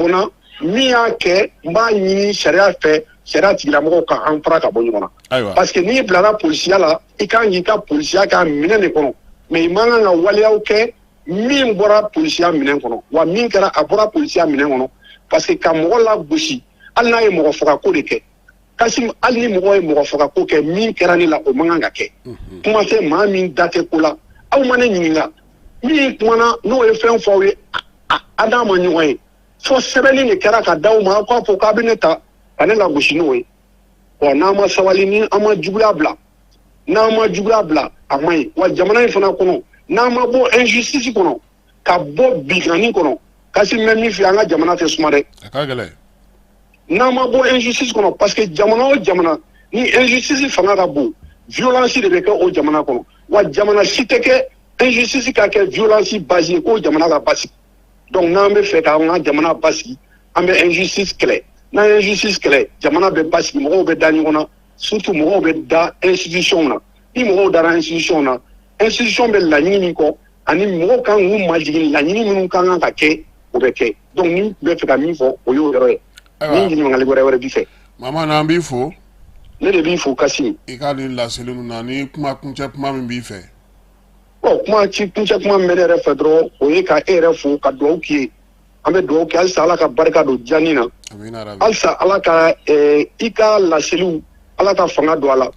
K: n na min y'a kɛ n b'a ɲini sariya fɛ sariya tigilamɔgɔw ka an fara ka bɔ ɲɔgɔn na parce que n'i bilara polisiya la i kan k'i ka polisiya k'a minɛ de kɔnɔ mais i man kan ka waleyaw kɛ min bɔra polisiya minɛn kɔnɔ wa min kɛra a bɔra polisiya minɛn kɔnɔ parce que ka mɔgɔ lagosi hali n'a ye mɔgɔ fagako de kɛ Kasim hali ni mɔgɔ ye mɔgɔ fagako kɛ min kɛra ne la o man kan ka kɛ kuma tɛ maa min da tɛ ko la aw ma ne ɲininka min kumana n'o ye fɛn fɔ aw ye a n'a ma ɲɔgɔn ye fo sɛbɛnni de kɛra ka d'aw ma aw k'a fɔ k'a bɛ ne ta ka ne lagosi n'o ye bon n'an ma sabali ni an ma juguya bila a man ɲi wa jamana in fana kɔnɔ n'an ma bɔ injustice kɔnɔ ka bɔ binkani kɔnɔ Kasim bɛ min fɛ an ka jamana tɛ suma dɛ n'an ma bɔ injustice kɔnɔ parce que jamana o jamana ni injustice fanga ka bon violence de bɛ kɛ o jamana kɔnɔ wa jamana si tɛ kɛ injustice ka kɛ violence base ye k'o jamana ka basigi donc n'an bɛ fɛ k'an ka jamana basigi an bɛ injustice kɛlɛ n'an ye injustice kɛlɛ jamana bɛ basigi mɔgɔw bɛ da ɲɔgɔn na surtout mɔgɔw bɛ da institution na ni mɔgɔw dara institution na institution bɛ laɲini min kɔ ani mɔgɔw kan k'u majigin laɲini minnu kan ka kɛ o bɛ kɛ donc ni bɛ fɛ ka min fɔ o y'o yɔrɔ ye ni ɲininkali wɛrɛ b'i fɛ
E: mama n'an b'i fo
K: ne de b'i fo Kasim
E: i ka nin laseli ninnu na ni kuncɛ kuma min b'i fɛ
K: kuncɛ kuma min bɛ ne yɛrɛ fɛ dɔrɔn o ye ka e yɛrɛ fo ka dugawu k'i ye an bɛ dugawu kɛ halisa Ala ka barika don diyanni na halisa Ala ka i ka laseliw Ala ka fanga don a la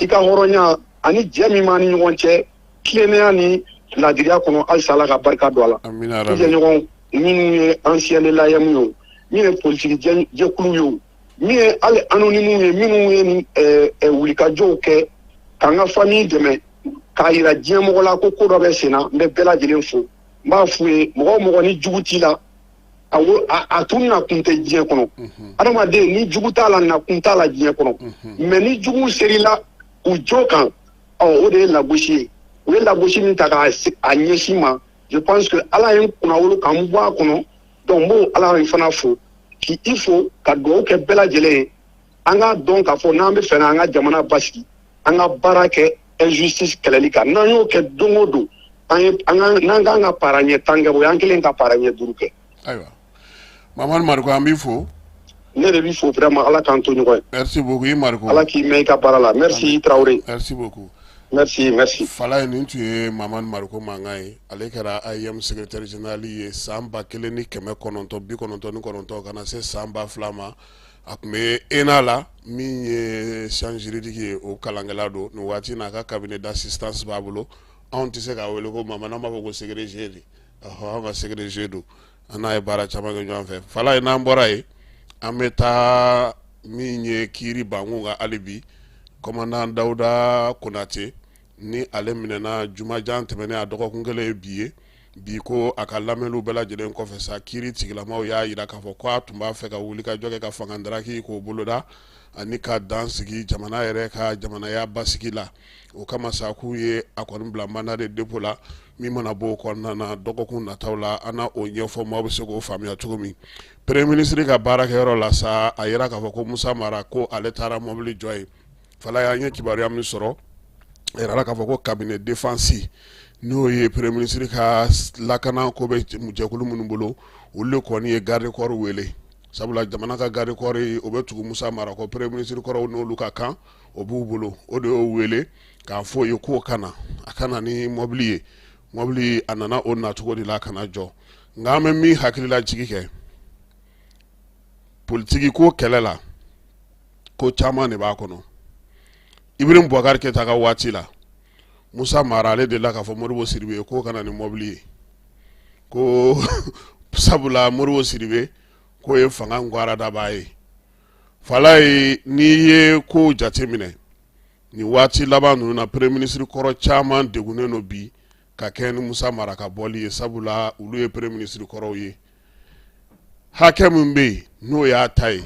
K: i ka hɔrɔnya ani jɛ min b'an ni ɲɔgɔn cɛ tilennenya ni ladiriya kɔnɔ halisa Ala ka barika don a la i jɛɲɔgɔn minnu ye ancien layɛnw ye min ye politiki jɛkulu ye o min ye hali anonyme ye minnu ye wulikajɔw kɛ k'an ka famille dɛmɛ k'a yira diɲɛmɔgɔ la ko dɔ bɛ sen na n bɛ bɛɛ lajɛlen fo n b'a f'u ye mɔgɔ o mɔgɔ ni jugu t'i la a tun na kun tɛ diɲɛ kɔnɔ adamaden ni jugu t'a la na kun t'a la diɲɛ kɔnɔ mais ni jugu ser'i la u jo kan o de ye lagosi ye u ye lagosi min ta k'a ɲɛsin ma je pense que Ala ye n kunnawolo ka n bɔ a kɔnɔ donc n b'o Ala fana fo k'i fo ka dugawu kɛ bɛɛ lajɛlen ye an k'a dɔn k'a fɔ n'an bɛ fɛ an ka jamana basigi an ka baara kɛ injustice kɛlɛli kan n'an y'o kɛ don o don n'an k'an ka para ɲɛ 10 kɛ o y'an kelen ka para ɲɛ 5 kɛ
E: ayiwa Mamadu Mariko an b'i fo
K: ne de b'i fo vraiment Ala k'an to ɲɔgɔn ye
E: merci beaucoup i Mariko
K: Ala k'i mɛn i ka baara la merci Traoré
E: merci beaucoup
K: merci
E: fala ye nin tun ye Mamadu Mariko mankan ye ale kɛra AIM secrétaire général ye san 1999 ka na se san 2000 ma a tun bɛ ENA la min ye science juridique ye o kalankɛla don nin waati n'a ka cabinet d'assistance b'a bolo anw tɛ se k'a wele ko Mamadu an b'a fɔ ko secrétaire de anw ka secrétaire don an n'a ye baara caman kɛ ɲɔgɔn fɛ fala ye n'an bɔra ye an bɛ taa min ye Kiri Bangun ka hali bi commandant Dawuda Konate ni ale minɛna jumajan tɛmɛnen a dɔgɔkun kelen ye bi ye bi ko a ka lamɛnniw bɛɛ lajɛlen kɔfɛ sa kiiri tigilamaw y'a yira k'a fɔ ko a tun b'a fɛ ka wuli ka jɔ kɛ ka fangadaraki k'o boloda ani ka dan sigi jamana yɛrɛ ka jamanaya basigi la o kama sa k'u ye a kɔni bila mandat de dépôt la min mana bɔ o kɔnɔna na dɔgɔkun nataw la an na o ɲɛfɔ maaw bɛ se k'o faamuya cogo min premier ministre ka baarakɛyɔrɔ la sa a yira k'a fɔ ko Musa Mara ko ale taara mobili jɔ yen fala y'an ye kibaruya min sɔrɔ a yira k'a fɔ ko cabinet défense n'o ye premier ministre ka lakana ko bɛ jɛkulu minnu bolo olu de kɔni ye garde corps wele sabula jamana ka garde corps o bɛ tugu Musa Mara ko premier ministre kɔrɔw n'olu ka kan o b'u bolo o de y'o wele k'a fɔ ye k'o kana a kana ni mobili ye mobili a nana o nacogo de la kana jɔ nka an bɛ min hakilila jigi kɛ politiki ko kɛlɛ la ko caman de b'a kɔnɔ Ibrahim Boubacar Keita ka waati la Musa Mara ale de la k'a fɔ Modibo Sidibe k'o kana ni mobili ye ko sabula Modibo Sidibe k'o ye fanga ngwara daba ye fala ye n'i ye ko jateminɛ ni waati laban ninnu na premier ministre kɔrɔ caman degunnen no bi ka kɛ ni Musa Mara ka bɔli ye sabula olu ye premier ministre kɔrɔw ye hakɛ min bɛ yen n'o y'a ta ye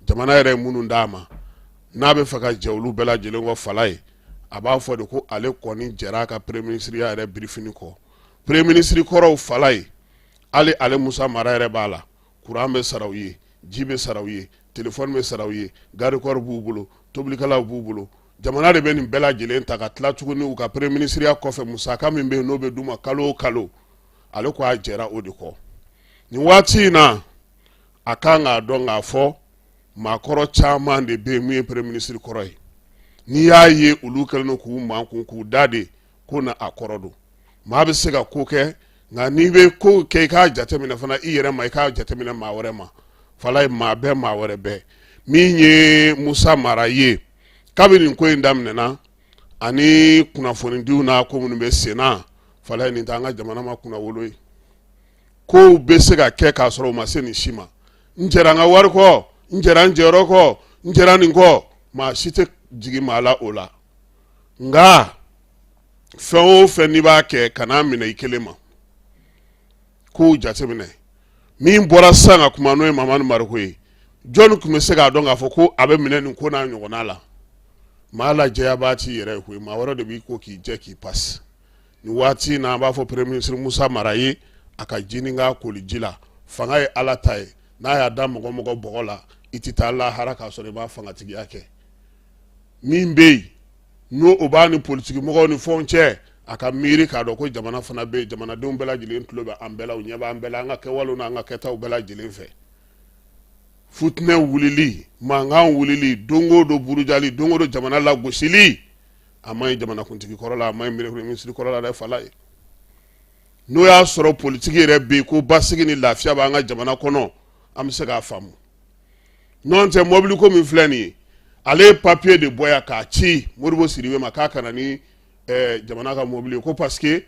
E: jamana yɛrɛ minnu d'a ma n'a bɛ fɛ ka jɛ olu bɛɛ lajɛlen kɔ fala ye a b'a fɔ de ko ale kɔni jɛra a ka premier ministre ya yɛrɛ birifini kɔ premier ministre kɔrɔw fala ye hali ale Musa Mara yɛrɛ b'a la courant bɛ sara u ye ji bɛ sara u ye téléphone bɛ sara u ye garde corps b'u bolo tobilikɛlaw b'u bolo jamana de bɛ nin bɛɛ lajɛlen ta ka tila tuguni u ka premier ministre ya kɔfɛ musaka min bɛ yen n'o bɛ d'u ma kalo o kalo ale ko a jɛra o de kɔ nin waati in na a kan k'a dɔn k'a fɔ maakɔrɔ caman de bɛ yen mun ye premier ministre kɔrɔ ye n'i y'a ye olu kɛlen don k'u mankun k'u da de ko na a kɔrɔ don maa bɛ se ka ko kɛ nka n'i bɛ ko kɛ i k'a jateminɛ fana i yɛrɛ ma i k'a jateminɛ maa wɛrɛ ma fala ye maa bɛɛ maa wɛrɛ bɛɛ min ye Musa Mara ye kabini nin ko in daminɛna ani kunnafonidiw n'a ko minnu bɛ sen na fala ye nin tɛ an ka jamana ma kunnawolo ye kow bɛ se ka kɛ k'a sɔrɔ u ma se nin si ma n jɛra n ka wari kɔ n jɛra n jɛyɔrɔ kɔ n jɛra nin kɔ maa si tɛ jigin maa la o la nka fɛn o fɛn n'i b'a kɛ kana minɛ i kelen ma kow jateminɛ min bɔra sisan ka kuma n'o ye Mamadu Mariku ye jɔn tun bɛ se k'a dɔn k'a fɔ ko a bɛ minɛ nin ko n'a ɲɔgɔnna la maa lajɛya b'a t'i yɛrɛ ye koyi maa wɛrɛ de b'i ko k'i jɛ k'i pasi nin waati in na an b'a fɔ premier ministre Musa Mara ye a ka ji ni k'a koli ji la fanga ye Ala ta ye n'a y'a da mɔgɔ mɔgɔ bɔgɔ la i tɛ taa lahara k'a sɔrɔ i b'a fangatigiya kɛ min bɛ yen n'o o b'a ni politiki mɔgɔw ni fɛnw cɛ a ka miiri k'a dɔn ko jamana fana bɛ yen jamanadenw bɛɛ lajɛlen tulo bɛ an bɛɛ la u ɲɛ b'an bɛɛ la an ka kɛwalew n'an ka kɛtaw bɛɛ lajɛlen fɛ futinɛ wulili mankan wulili don o don burujali don o don jamana lagosili a ma ɲi jamanakuntigi kɔrɔ la a ma ɲi minisiri kɔrɔ la dɛ fala ye n'o y'a sɔrɔ politiki yɛrɛ bɛ yen ko basigi ni lafiya b'an ka jamana kɔnɔ an bɛ se k'a faamu n'o tɛ mobili ko min filɛ nin ye ale ye papiye de bɔ yan k'a ci Modibo Sidibe ma k'a kana ni jamana ka mobili ye ko parce que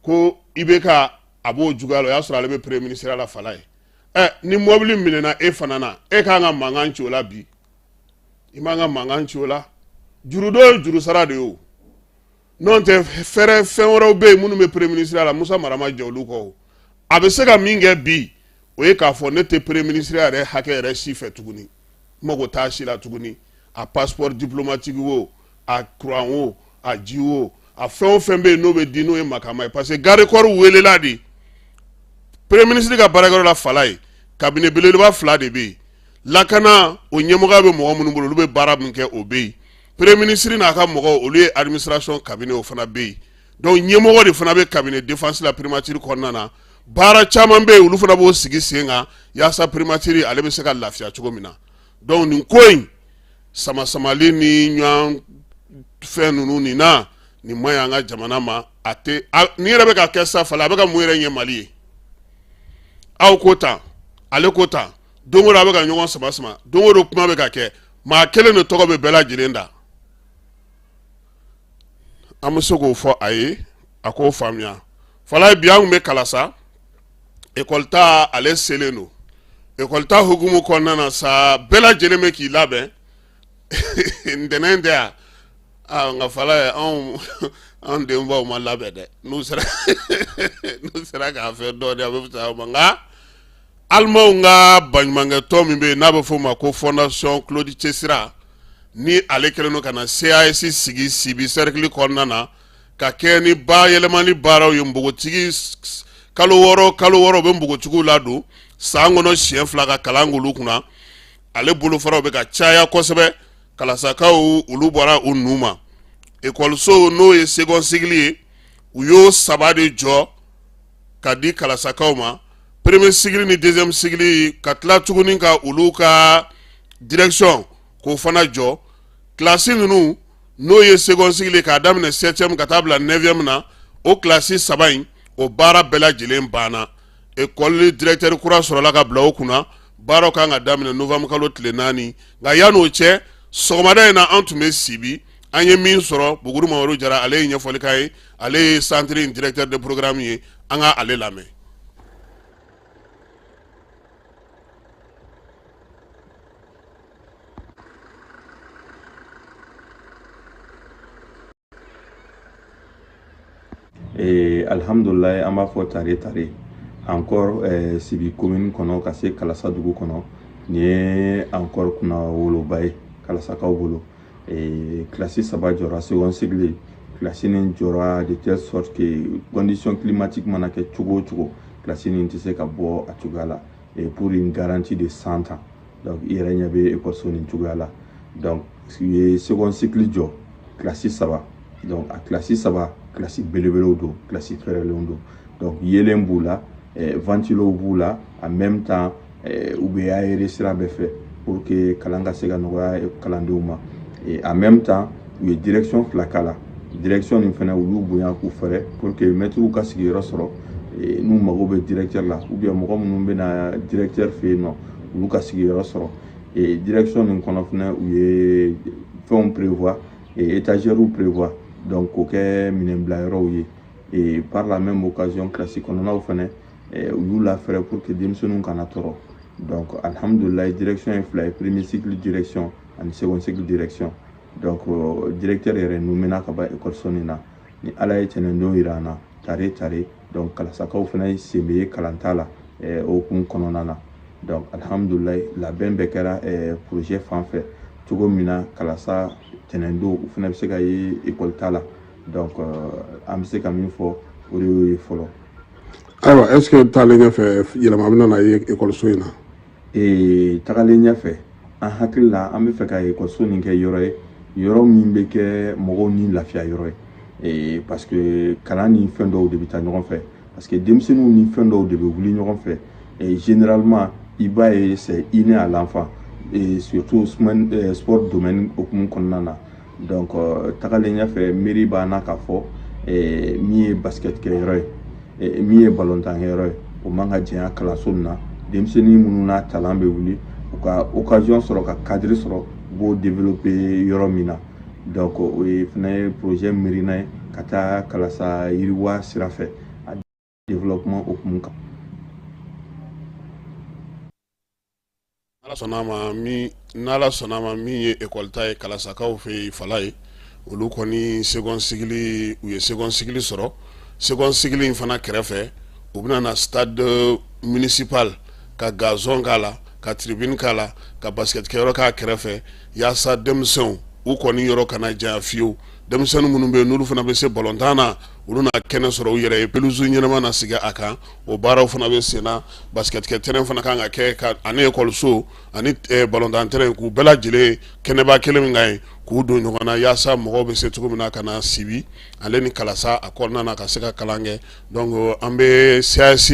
E: ko i bɛ ka a b'o juguya la o y'a sɔrɔ ale bɛ premier ministre la fala ye ni mobili minɛna e fana na e k'an ka mankan ci o la bi i man ka mankan ci o la juru dɔ ye juru sara de ye o n'o tɛ fɛn wɛrɛw bɛ yen minnu bɛ premier ministre la Musa Mara ma jɛ olu kɔ a bɛ se ka min kɛ bi o ye k'a fɔ ne tɛ premier ministre yɛrɛ hakɛ yɛrɛ si fɛ tuguni n mago t'a si la tuguni a passeport diplomatique o a courant o a ji o a fɛn o fɛn bɛ yen n'o bɛ di n'o ye makama ye parce que garde corps welela de premier ministre ka baarakɛyɔrɔ la fala ye cabinet belebeleba 2 de bɛ yen lakana o ɲɛmɔgɔya bɛ mɔgɔ minnu bolo olu bɛ baara min kɛ o bɛ yen premier ministre n'a ka mɔgɔw olu ye administration cabinet o fana bɛ yen donc ɲɛmɔgɔ de fana bɛ cabinet défense la primature kɔnɔna na baara caman bɛ yen olu fana b'o sigi sen kan yaasa primature ale bɛ se ka lafiya cogo min na donc nin ko in sama-samali ni ɲɔgɔn fɛn ninnu nin na nin ma ɲi an ka jamana ma a tɛ nin yɛrɛ bɛ ka kɛ sa fala a bɛ ka mun yɛrɛ ɲɛ Mali ye aw ko tan ale ko tan don o don a bɛ ka ɲɔgɔn sama-sama don o don kuma bɛ ka kɛ maa kelen de tɔgɔ bɛ bɛɛ lajɛlen da an bɛ se k'o fɔ a ye a k'o faamuya fala bi an tun bɛ Kalasa école ta ale selen don école ta hukumu kɔnɔna na sa bɛɛ lajɛlen bɛ k'i labɛn ntɛnɛn tɛ yan nka fala ye anw an denbaw ma labɛn dɛ n'u sera k'a fɛ dɔɔnin a bɛ fisa ma nka alimaw ka baɲumankɛtɔn min bɛ yen n'a bɛ f'o ma ko fondation Claude Cesira ni ale kɛlen don ka na CAS sigi Sibi cercle kɔnɔna na ka kɛ ni bayɛlɛmani baaraw ye npogotigi kalo wɔɔrɔ u bɛ npogotigiw ladon san kɔnɔ siɲɛ 2 ka kalan k'olu kunna ale bolofaraw bɛ ka caya kosɛbɛ kalasakaw olu bɔra u nu ma ekɔliso n'o ye second cycle ye u y'o 3 de jɔ ka di kalasakaw ma premier cycle ni deuxième cycle ka tila tuguni ka olu ka direction k'o fana jɔ classe ninnu n'o ye second cycle k'a daminɛ 7e ka taa bila 9e na o classe 3 in o baara bɛɛ lajɛlen banna école directeur kura sɔrɔla ka bila o kunna baaraw kan ka daminɛ novembre kalo tile 4 nka yan'o cɛ sɔgɔmada in na an tun bɛ Sibi an ye min sɔrɔ Buguri Mamadu Jara ale ye ɲɛfɔli k'a ye ale ye centre directeur de programme ye an ka ale lamɛn.
F: Alhamdulillah an b'a fɔ tare encore Sibi commune kɔnɔ ka se Kalasa dugu kɔnɔ ni ye encore kunna woloba ye kalasakaw bolo classe 3 jɔra second cycle classe nin jɔra de telle sorte que condition climatique mana kɛ cogo o cogo classe nin tɛ se ka bɔ a cogoya la pour une garantie de 100 ans donc i yɛrɛ ɲɛ bɛ école nin cogoya la donc u ye second cycle jɔ classe 3 donc a classe 3 classe belebelew don classe fɛrɛlenw don donc yelen b'u la ventilow b'u la en même temps u bɛ aéré sira bɛɛ fɛ pour que kalan ka se ka nɔgɔya kalandenw ma et en même temps u ye direction 2 k'a la direction nin fana u y'u bonya k'u fɛrɛ pour que maîtres ka sigiyɔrɔ sɔrɔ n'u mago bɛ directeur la ou bien mɔgɔ minnu bɛ na directeur fɛ yen nɔ olu ka sigiyɔrɔ sɔrɔ et direction nin kɔnɔ fana u ye fɛnw prévoir et étagères prévoir donc k'o kɛ minɛnbilayɔrɔw ye et par la même occasion classe kɔnɔnaw fana u y'u lafɛrɛ pour que denmisɛnninw kana tɔɔrɔ donc alhamdulillah direction ye 2 ye premier cycle direction ani second cycle direction donc directeur yɛrɛ numena ka ban école nin na ni ala ye tɛnɛndon yira an na tare donc kalasakaw fana sen bɛ ye kalanta la o kun kɔnɔna na donc alhamdulillah labɛn bɛɛ kɛra projet fan fɛ cogo min na kalasa tɛnɛndon u fana bɛ se ka ye école ta la donc an bɛ se ka min fɔ o de y'o ye fɔlɔ.
E: Ayiwa est-ce que taalen ɲɛfɛ yɛlɛma bɛ na ye école in na.
F: Tagalen ɲɛfɛ an hakili la an bɛ fɛ ka école nin kɛ yɔrɔ ye yɔrɔ min bɛ kɛ mɔgɔw ni lafiya yɔrɔ ye parce que kalan ni fɛn dɔw de bɛ taa ɲɔgɔn fɛ parce que denmisɛnninw ni fɛn dɔw de bɛ wuli ɲɔgɔn fɛ généralement i b'a ye c'est inné à l'enfant et surtout sport domaine okumu kɔnɔna na donc tagalen ɲɛfɛ mairie b'a na k'a fɔ min ye basket kɛ yɔrɔ ye min ye ballontan kɛ yɔrɔ ye o man ka janya kalanso nin na denmisɛnnin minnu n'a talan bɛ wuli u ka occasion sɔrɔ ka cadre sɔrɔ u b'o développer yɔrɔ min na donc o ye fana ye projet miirina ye ka taa kalasa yiriwa sira fɛ a développement okumu kan.
E: n'ala sɔnna ma min ye école ta ye kalasakaw fɛ yen Fala ye olu kɔni second cycle u ye second cycle sɔrɔ second cycle in fana kɛrɛfɛ u bɛna na stade municipal ka gazon k'a la ka tribune k'a la ka basket kɛyɔrɔ k'a kɛrɛfɛ yaasa denmisɛnw u kɔni yɔrɔ kana janya fiyewu denmisɛnnin minnu bɛ yen n'olu fana bɛ se balontan na olu na kɛnɛ sɔrɔ u yɛrɛ ye pelouse ɲɛnama na sigi a kan o baaraw fana bɛ sen na basket kɛ terrain fana kan ka kɛ ani école ani balontan terrain k'u bɛɛ lajɛlen kɛnɛba kelen min kan ye k'u don ɲɔgɔn na yaasa mɔgɔw bɛ se cogo min na ka na Sibi ale ni Kalasa a kɔnɔna na ka se ka kalan kɛ donc an bɛ CAS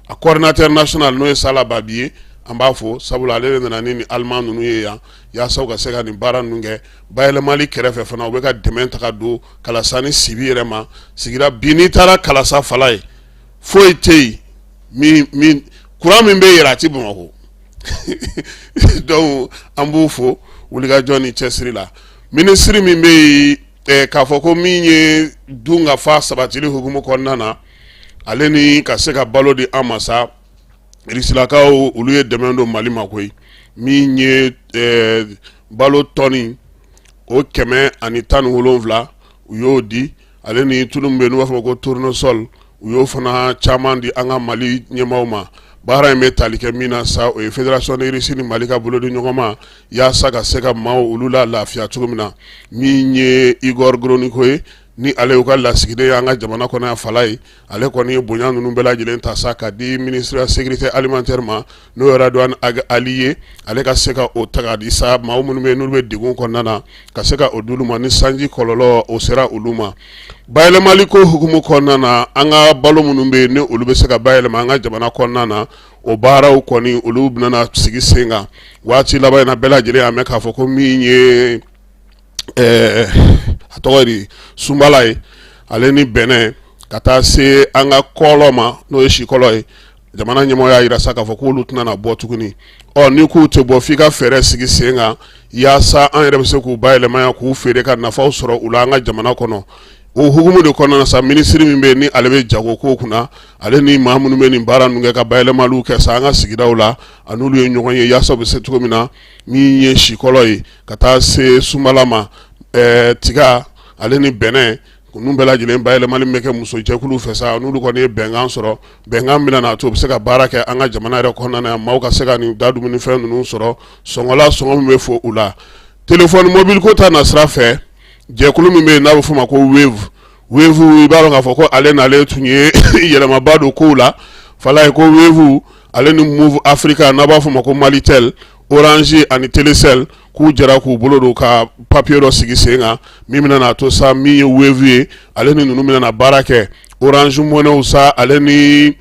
E: a coordinateur national n'o ye Sala Babi ye an b'a fɔ sabula ale de nana ni Allemand ninnu ye yan yaasa u ka se ka nin baara ninnu kɛ bayɛlɛmali kɛrɛfɛ fana u bɛ ka dɛmɛ ta ka don Kalasa ni Sibi yɛrɛ ma sigira bi n'i taara Kalasa Fala ye foyi tɛ yen min courant min bɛ yɛrɛ a tɛ Bamakɔ donc an b'u fo wulikajɔ ni cɛsiri la ministre min bɛ yen k'a fɔ ko min ye dun ka fa sabatili hukumu kɔnɔna na ale ni ka se ka balo di an ma sa Risilakaw olu ye dɛmɛ don Mali ma koyi min ye balo tɔni o 117 u y'o di ale ni tulum be no fa ko tournesol u yo fana chaman di anga Mali nyemawma baara me talike mina sa o fédération de Russie ni Mali ka bolo di nyogoma ya saka seka maw ulula lafiya tugumina mi nye Igor Gronikoy ni ale u ka lasigide anga jamana kɔnɔ falai ale kɔni bonya nunu bɛɛ lajɛlen ta sa ka di ministre de la sécurité alimentaire ma n'o yɛrɛ Radwan Ali ale ka se ka o taga di sa maa minnu bɛ n'olu bɛ degun kɔnɔna na ka se ka o d'olu ma ni sanji kɔlɔlɔ o sera olu ma bayɛlɛmali ko hukumu kɔnɔna na an ka balo minnu bɛ ni olu bɛ se ka bayɛlɛma an ka jamana kɔnɔna na o baaraw kɔni olu bɛna sigi sen kan waati laban in na bɛɛ lajɛlen y'a mɛn k'a fɔ ko min ye a tɔgɔ di sunbala ye ale ni bɛnɛ ka taa se an ka kɔlɔ ma n'o ye sikɔlɔ ye jamana ɲɛmɔgɔ y'a yira sa k'a fɔ k'olu tɛna na bɔ tuguni ni k'u tɛ bɔ f'i ka fɛɛrɛ sigi sen kan yaasa an yɛrɛ bɛ se k'u bayɛlɛma yan k'u feere ka nafaw sɔrɔ u la an ka jamana kɔnɔ o hukumu de kɔnɔna na sa minisiri min bɛ yen ni ale bɛ jago ko kunna ale ni maa minnu bɛ nin baara ninnu kɛ ka bayɛlɛmaliw kɛ sa an ka sigidaw la a n'olu ye ɲɔgɔn ye yaasa u bɛ se cogo min na min ye sikɔlɔ ye ka taa se sunbala ma tiga ale ni bɛnɛ ninnu bɛɛ lajɛlen bayɛlɛmali bɛ kɛ musojɛkulu fɛ sa n'olu kɔni ye bɛnkan sɔrɔ bɛnkan bɛna na to u bɛ se ka baara kɛ an ka jamana yɛrɛ kɔnɔna na maaw ka se ka nin da dumunifɛn ninnu sɔrɔ sɔngɔla sɔngɔ min bɛ fɔ u la telefɔni mobili ko ta na sira fɛ jɛkulu min bɛ yen n'a bɛ fɔ o ma ko wevu i b'a dɔn k'a fɔ ko ale n'ale tun ye yɛlɛmaba don kow la fala ye ko wevu ale ni Move Africa n'a b'a fɔ o ma ko Malitel Orange ani Telecel k'u jɛra k'u bolo don ka papier dɔ sigi sen kan min bɛna na to sa min ye wevu ye ale ni ninnu bɛna na baara kɛ Orange Money sa ale ni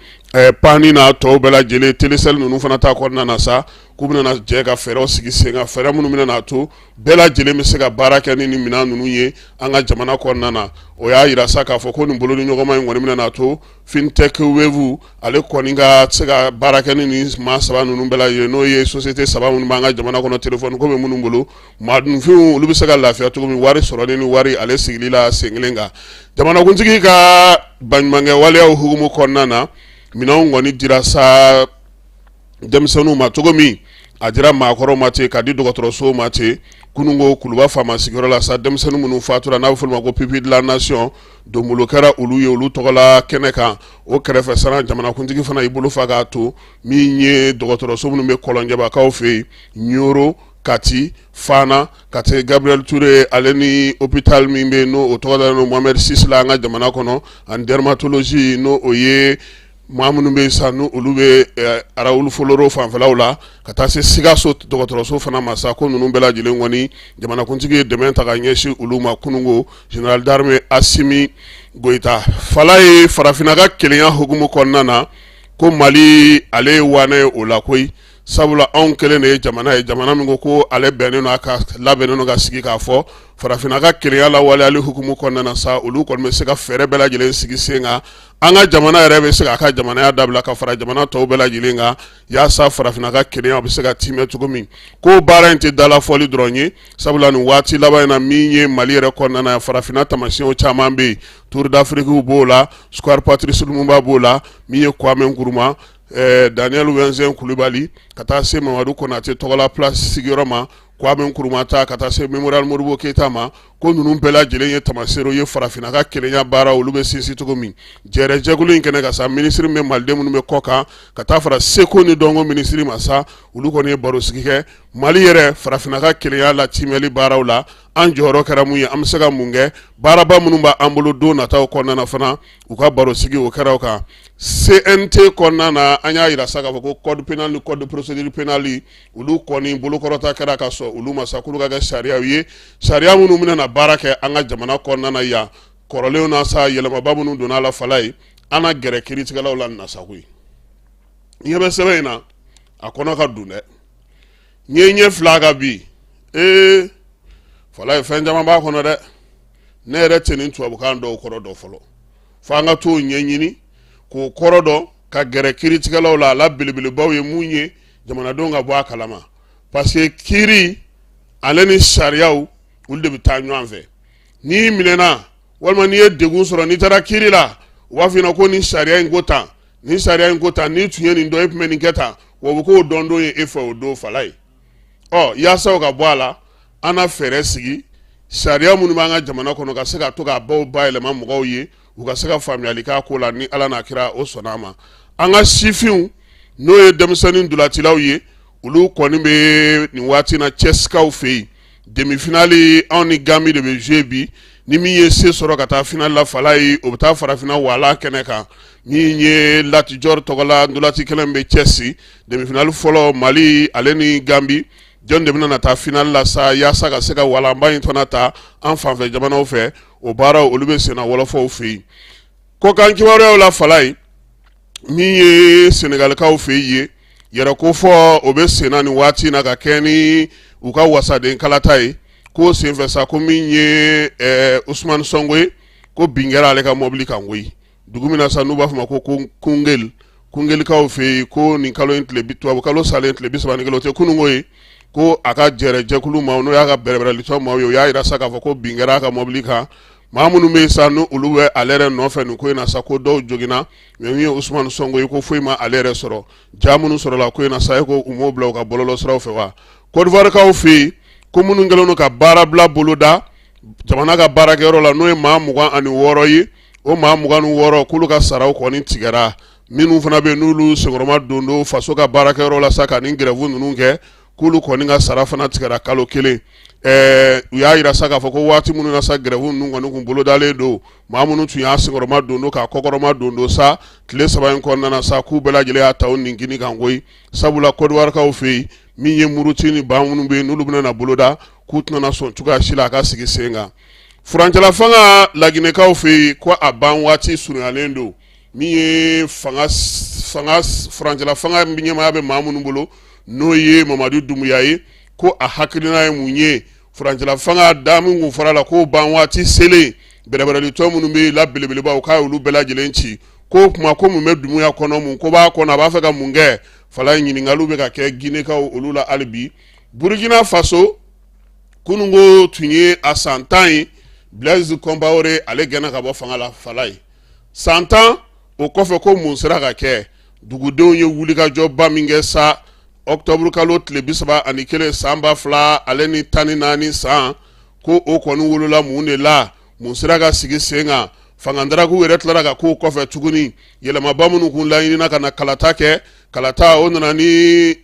E: pani n'a tɔw bɛɛ lajɛlen Telecel ninnu fana ta kɔnɔna na sa k'u bɛna na jɛ ka fɛɛrɛw sigi sen kan fɛɛrɛ minnu bɛna na to bɛɛ lajɛlen bɛ se ka baara kɛ ni nin minɛn ninnu ye an ka jamana kɔnɔna na o y'a yira sa k'a fɔ ko nin bolo ni ɲɔgɔnma in kɔni bɛna na to fintech wevu ale kɔni ka se ka baara kɛ ni nin maa saba ninnu bɛɛ lajɛlen n'o ye société saba minnu b'an ka jamana kɔnɔ telefɔni ko bɛ minnu bolo maaninfinw olu bɛ se ka lafiya cogo min wari sɔrɔli ni wari ale sigili la sen kelen kan jamanakuntigi ka baɲumankɛ waleyaw hukumu kɔnɔna na minɛnw kɔni dira sa denmisɛnninw ma cogo min a dira maakɔrɔw ma ten ka di dɔgɔtɔrɔsow ma ten kunungo kuluba faama sigiyɔrɔ la sa denmisɛnnin minnu fatura n'a bɛ fɔ o ma ko pipi de la nation donbolo kɛra olu ye olu tɔgɔla kɛnɛ kan o kɛrɛfɛ sara jamanakuntigi fana y'i bolo fa k'a to min ye dɔgɔtɔrɔso minnu bɛ kɔlɔnjɛbakaw fɛ yen Ɲoro Kati Fana ka se Gabriel Touré ale ni hôpital min bɛ yen n'o o tɔgɔ dalen don Mohamed VI la an ka jamana kɔnɔ ani dermatologie n'o o ye maa minnu bɛ yen sa n'olu bɛ arawulu foloro fanfɛlaw la ka taa se Sikaso dɔgɔtɔrɔso fana ma sa ko ninnu bɛɛ lajɛlen kɔni jamanakuntigi ye dɛmɛ ta ka ɲɛsin olu ma kunungo général d'armée Asimi Goïta fala ye farafinna ka kelenya hukumu kɔnɔna na ko Mali ale ye wanɛ ye o la koyi sabula anw kelen de ye jamana min ko ale bɛnnen no a ka labɛnnen no ka sigi k'a fɔ farafinna ka kelenya lawaleyali hukumu kɔnɔna na sa olu kɔni bɛ se ka fɛɛrɛ bɛɛ lajɛlen sigi sen kan an ka jamana yɛrɛ bɛ se k'a ka jamanaya dabila ka fara jamana tɔw bɛɛ lajɛlen kan yaasa farafinna ka kelenya bɛ se ka timɛ cogo min ko baara in tɛ dalafɔli dɔrɔn ye sabula nin waati laban in na min ye Mali yɛrɛ kɔnɔna na farafinna taamasiyɛnw caman bɛ yen Tour d'Afrique b'o la Square Patrice Lumumba b'o la min ye Kwame Nkrumah Daniel Wenzin Kulibali ka taa se Mamadu Konate tɔgɔla place sigiyɔrɔ ma Kwame Nkrumah ta ka taa se Memorial Modibo Keita ma ko ninnu bɛɛ lajɛlen ye tamaserew ye farafinna ka kelenya baara olu bɛ sinsin cogo min jɛrɛjɛkulu in kɛnɛ ka sa minisiri min bɛ maliden minnu bɛ kɔ kan ka taa fara seko ni dɔnko minisiri ma sa olu kɔni ye baro sigi kɛ Mali yɛrɛ farafinna ka kelenya la timɛli baaraw la an jɔyɔrɔ kɛra mun ye an bɛ se ka mun kɛ baaraba minnu b'an bolo don nataw kɔnɔna na fana u ka baro sigi o kɛra o kan CNT kɔnɔna na an y'a yira sa k'a fɔ ko code pénal ni code de procédure pénale olu kɔni bolokɔrɔta kɛra ka sɔrɔ olu ma sa k'olu ka kɛ sariyaw ye sariya minnu bɛna na baara kɛ an ka jamana kɔnɔna na yan kɔrɔlenw na sa yɛlɛmaba minnu donna a la fala ye an na gɛrɛ kiiritigɛlaw la nasago ye ɲɛ bɛ sɛbɛn in na a kɔnɔ ka dun dɛ ɲɛ fila ka bi fala ye fɛn caman b'a kɔnɔ dɛ ne yɛrɛ tɛ nin tubabukan dɔw kɔrɔ dɔn fɔlɔ fo an ka t'o ɲɛɲini k'o kɔrɔ dɔn ka gɛrɛ kiiritigɛlaw la a la belebelebaw ye mun ye jamanadenw ka bɔ a kalama parce que kiiri ale ni sariyaw olu de bɛ taa ɲɔgɔn fɛ n'i minɛna walima n'i ye degun sɔrɔ n'i taara kiiri la u b'a f'i ɲɛna ko nin sariya in ko tan nin sariya in ko tan n'i tun ye nin dɔn e tun bɛ nin kɛ tan wa u bɛ k'o dɔn don ye e fɛ o don fala ye yaasa o ka bɔ a la an na fɛɛrɛ sigi sariya minnu b'an ka jamana kɔnɔ ka se ka to ka baw bayɛlɛma mɔgɔw ye u ka se ka faamuyali k'a ko la ni ala n'a kira o sɔnna ma an ka sifinw n'o ye denmisɛnnin dulatilaw ye olu kɔni bɛ nin waati na cɛsikaw fɛ yen demi-finale anw ni Gambie de bɛ jouer bi ni min ye se sɔrɔ ka taa finale la fala ye o bɛ taa farafinna wala kɛnɛ kan min ye Latijɔr tɔgɔla ndolati kelen bɛ cɛsi demi-finale fɔlɔ Mali ale ni Gambie jɔn de bɛna taa finale la sa yaasa ka se ka walanba in fana ta an fanfɛ jamanaw fɛ o baaraw olu bɛ senna wɔlɔfɔw fɛ yen kɔkan kibaruyaw la fala ye min ye Senegalikaw fɛ yen yɛrɛ ko fɔ o bɛ senna nin waati na ka kɛ ni u ka wasaden kalata ye ko senfɛ sa ko min ye Ousmane Sonko ye ko bin kɛra ale ka mɔbili kan koyi dugu min na sa n'u b'a fɔ ma ko kungelikaw fɛ yen ko nin kalo in tubabu kalo salen tile 31 o tɛ kununko ye ko a ka jɛkulu maaw n'o y'a ka bɛrɛbɛrɛlitɔ maaw ye o y'a yira sa k'a fɔ ko bin kɛra a ka mɔbili kan maa minnu bɛ yen sa n'olu bɛ ale yɛrɛ nɔfɛ nin ko in na sa ko dɔw joginna mais min ye Ousmane Sonko ye ko foyi ma ale yɛrɛ sɔrɔ ja minnu sɔrɔla ko in na sa e ko u m'o bila u ka bɔlɔlɔ siraw fɛ wa Côte d'Ivoirekaw fɛ yen ko minnu kɛlen don ka baara bila boloda jamana ka baarakɛyɔrɔ la n'o ye maa 26 ye o maa 26 k'olu ka saraw kɔni tigɛra minnu fana bɛ yen n'olu senkɔrɔma don faso ka baarakɛyɔrɔ la sa ka nin grève ninnu kɛ k'olu kɔni ka sara fana tigɛra kalo kelen u y'a yira sa k'a fɔ ko waati minnu na sa grève ninnu kɔni kun bolodalen don maa minnu tun y'a senkɔrɔma don ka kɔkɔrɔma don sa tile 3 in kɔnɔna na sa k'u bɛɛ lajɛlen y'a ta o nin kini kan koyi sabula Côte d'Ivoirekaw fɛ yen min ye muruti ni ban minnu bɛ yen n'olu bɛna boloda k'u tɛna sɔn cogoya si la a ka sigi sen kan furancɛla fanga laginɛkaw fɛ yen ko a ban waati surunyalen don min ye furancɛla fanga ɲɛmaaya bɛ maa minnu bolo n'o ye Mamadu Dumuya ye ko a hakilina ye mun ye furancɛla fanga da min kun fɔra la ko ban waati selen bɛrɛbɛrɛlitɔ minnu bɛ la belebelebaw k'a y'olu bɛɛ lajɛlen ci ko kuma ko mun bɛ Dumuya kɔnɔ mun ko b'a kɔnɔ a b'a fɛ ka mun kɛ fala ɲininkaliw bɛ ka kɛ Ginekaw olu la hali bi Burkina Faso kunungo tun ye a san 10 ye Blaise Compaoré ale gɛnna ka bɔ fanga la fala ye san 10 o kɔfɛ ko mun sera ka kɛ dugudenw ye wulikajɔba min kɛ sa octobre kalo tile 31 san 2000 ale ni 14 san ko o kɔni wolola mun de la mun sera ka sigi sen kan fangandaraku yɛrɛ tilara ka k'o kɔfɛ tuguni yɛlɛmaba minnu kun laɲinina ka na kalata kɛ kalata o nana ni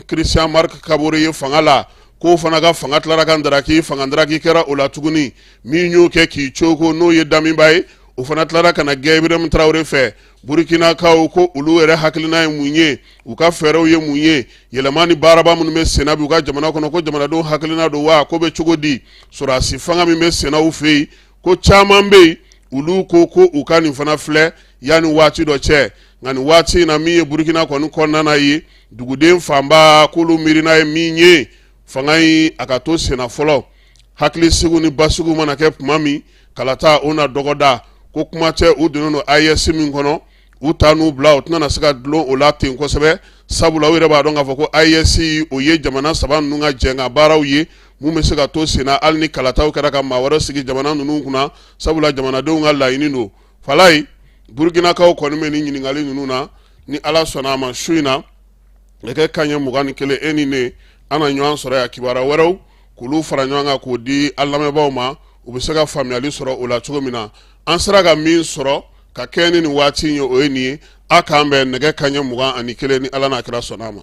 E: Christian Marc Kabore ye fanga la ko fana ka fanga tilara ka fangandaraki kɛra o la tuguni min y'o kɛ k'i coko n'o ye Damiba ye o fana tilara ka na gɛ Ibrahim Traoré fɛ Burkinakaw ko olu yɛrɛ hakilina ye mun ye u ka fɛɛrɛw ye mun ye yɛlɛma ni baaraba minnu bɛ senna bi u ka jamana kɔnɔ ko jamanadenw hakilina don wa ko bɛ cogo di sɔrɔdasi fanga min bɛ senna u fɛ yen ko caman bɛ yen olu ko u ka nin fana filɛ yanni waati dɔ cɛ nka nin waati in na min ye Burkina kɔni kɔnɔna ye duguden fanba k'olu miirina ye min ye fanga in a ka to senna fɔlɔ hakili sigi ni basigiw mana kɛ tuma min kalata o na dɔgɔda ko kuma tɛ u donnen don AES min kɔnɔ u ta n'u bila u tɛna se ka dulon o la ten kosɛbɛ sabula u yɛrɛ b'a dɔn k'a fɔ ko AES o ye jamana 3 ninnu ka jɛn ka baaraw ye mun bɛ se ka to senna hali ni kalataw kɛra ka maa wɛrɛ sigi jamana ninnu kunna sabula jamanadenw ka laɲini don falayi Burkinakaw kɔni bɛ nin ɲininkali ninnu na ni ala sɔnna a ma su in na nɛgɛ kanɲɛ 21 e ni ne an na ɲɔgɔn sɔrɔ yan kibaruya wɛrɛw k'olu fara ɲɔgɔn kan k'o di an lamɛnbaaw ma u bɛ se ka faamuyali sɔrɔ o la cogo min na an sera ka min sɔrɔ ka kɛ ni nin waati in ye o ye nin ye a k'an bɛn nɛgɛ kanɲɛ 21 ni ala n'a kira sɔnna a ma.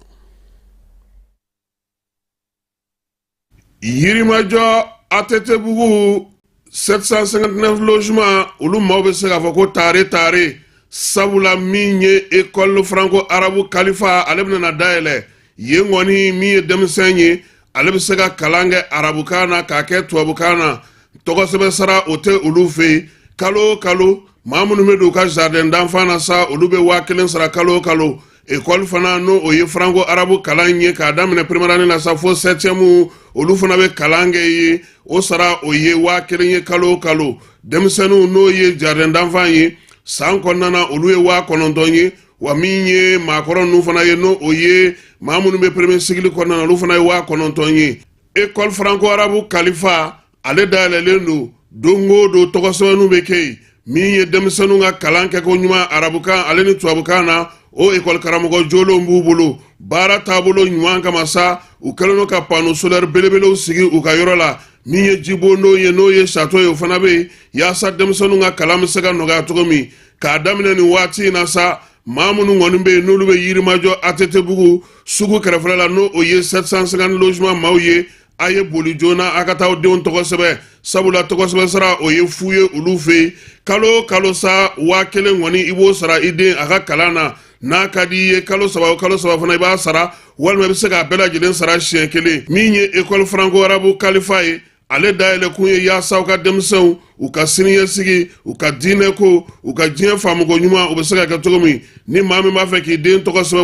E: Yirimajɔ ATT-Bugu 759 logements olu maaw bɛ se k'a fɔ ko taare sabula min ye école franco arabu kalifa ale bɛna dayɛlɛ yen kɔni min ye denmisɛn ye ale bɛ se ka kalan kɛ arabukan na k'a kɛ tubabukan na tɔgɔsɛbɛ sara o tɛ olu fɛ yen kalo kalo maa minnu bɛ don u ka jardin d'enfant na sa olu bɛ 1000 sara kalo kalo école fana n'o o ye franco arabu kalan ye k'a daminɛ première année la sa fo 7e olu fana bɛ kalan kɛ ye o sara o ye 1000 ye kalo kalo denmisɛnninw n'o ye jardin d'enfant ye san kɔnɔna na olu ye 900 ye wa min ye maakɔrɔ ninnu fana ye n'o o ye maa minnu bɛ premier cycle kɔnɔna na olu fana ye 900 ye école franco arabu kalifa ale dayɛlɛlen don o don tɔgɔsɛbɛnninw bɛ kɛ yen min ye denmisɛnninw ka kalan kɛ ko ɲuman arabukan ale ni tubabukan na o école karamɔgɔ jolenw b'u bolo baara taabolo ɲuman kama sa u kɛlen don ka panneau solaire belebelew sigi u ka yɔrɔ la min ye jibo n'o ye sato ye o fana be yaasa denmisɛnninw ka kalan bɛ se ka nɔgɔya cogo min k'a daminɛ nin waati in na sa maa minnu kɔni be yen n'olu be yirimajɔ ATT-bugu sugu kɛrɛfɛla la n'o o ye 750 logement maaw ye a ye boli joona a ka taa denw tɔgɔ sɛbɛ sabula tɔgɔ sɛbɛ sara o ye fu ye olu fe kalo kalo sa 1000 kɔni i b'o sara i den a ka kalan na n'a ka di ye kalo saba fana i b'a sara walima i bɛ se k'a bɛɛ lajɛlen sara siɲɛ kelen min ye école franco arabu kalifa ye ale dayɛlɛ kun ye yaasa u ka denmisɛnw u ka siniɲɛsigi u ka diinɛ ko u ka diɲɛ faamuko ɲuman u bɛ se ka kɛ cogo min ni maa min b'a fɛ k'i den tɔgɔ sɛbɛn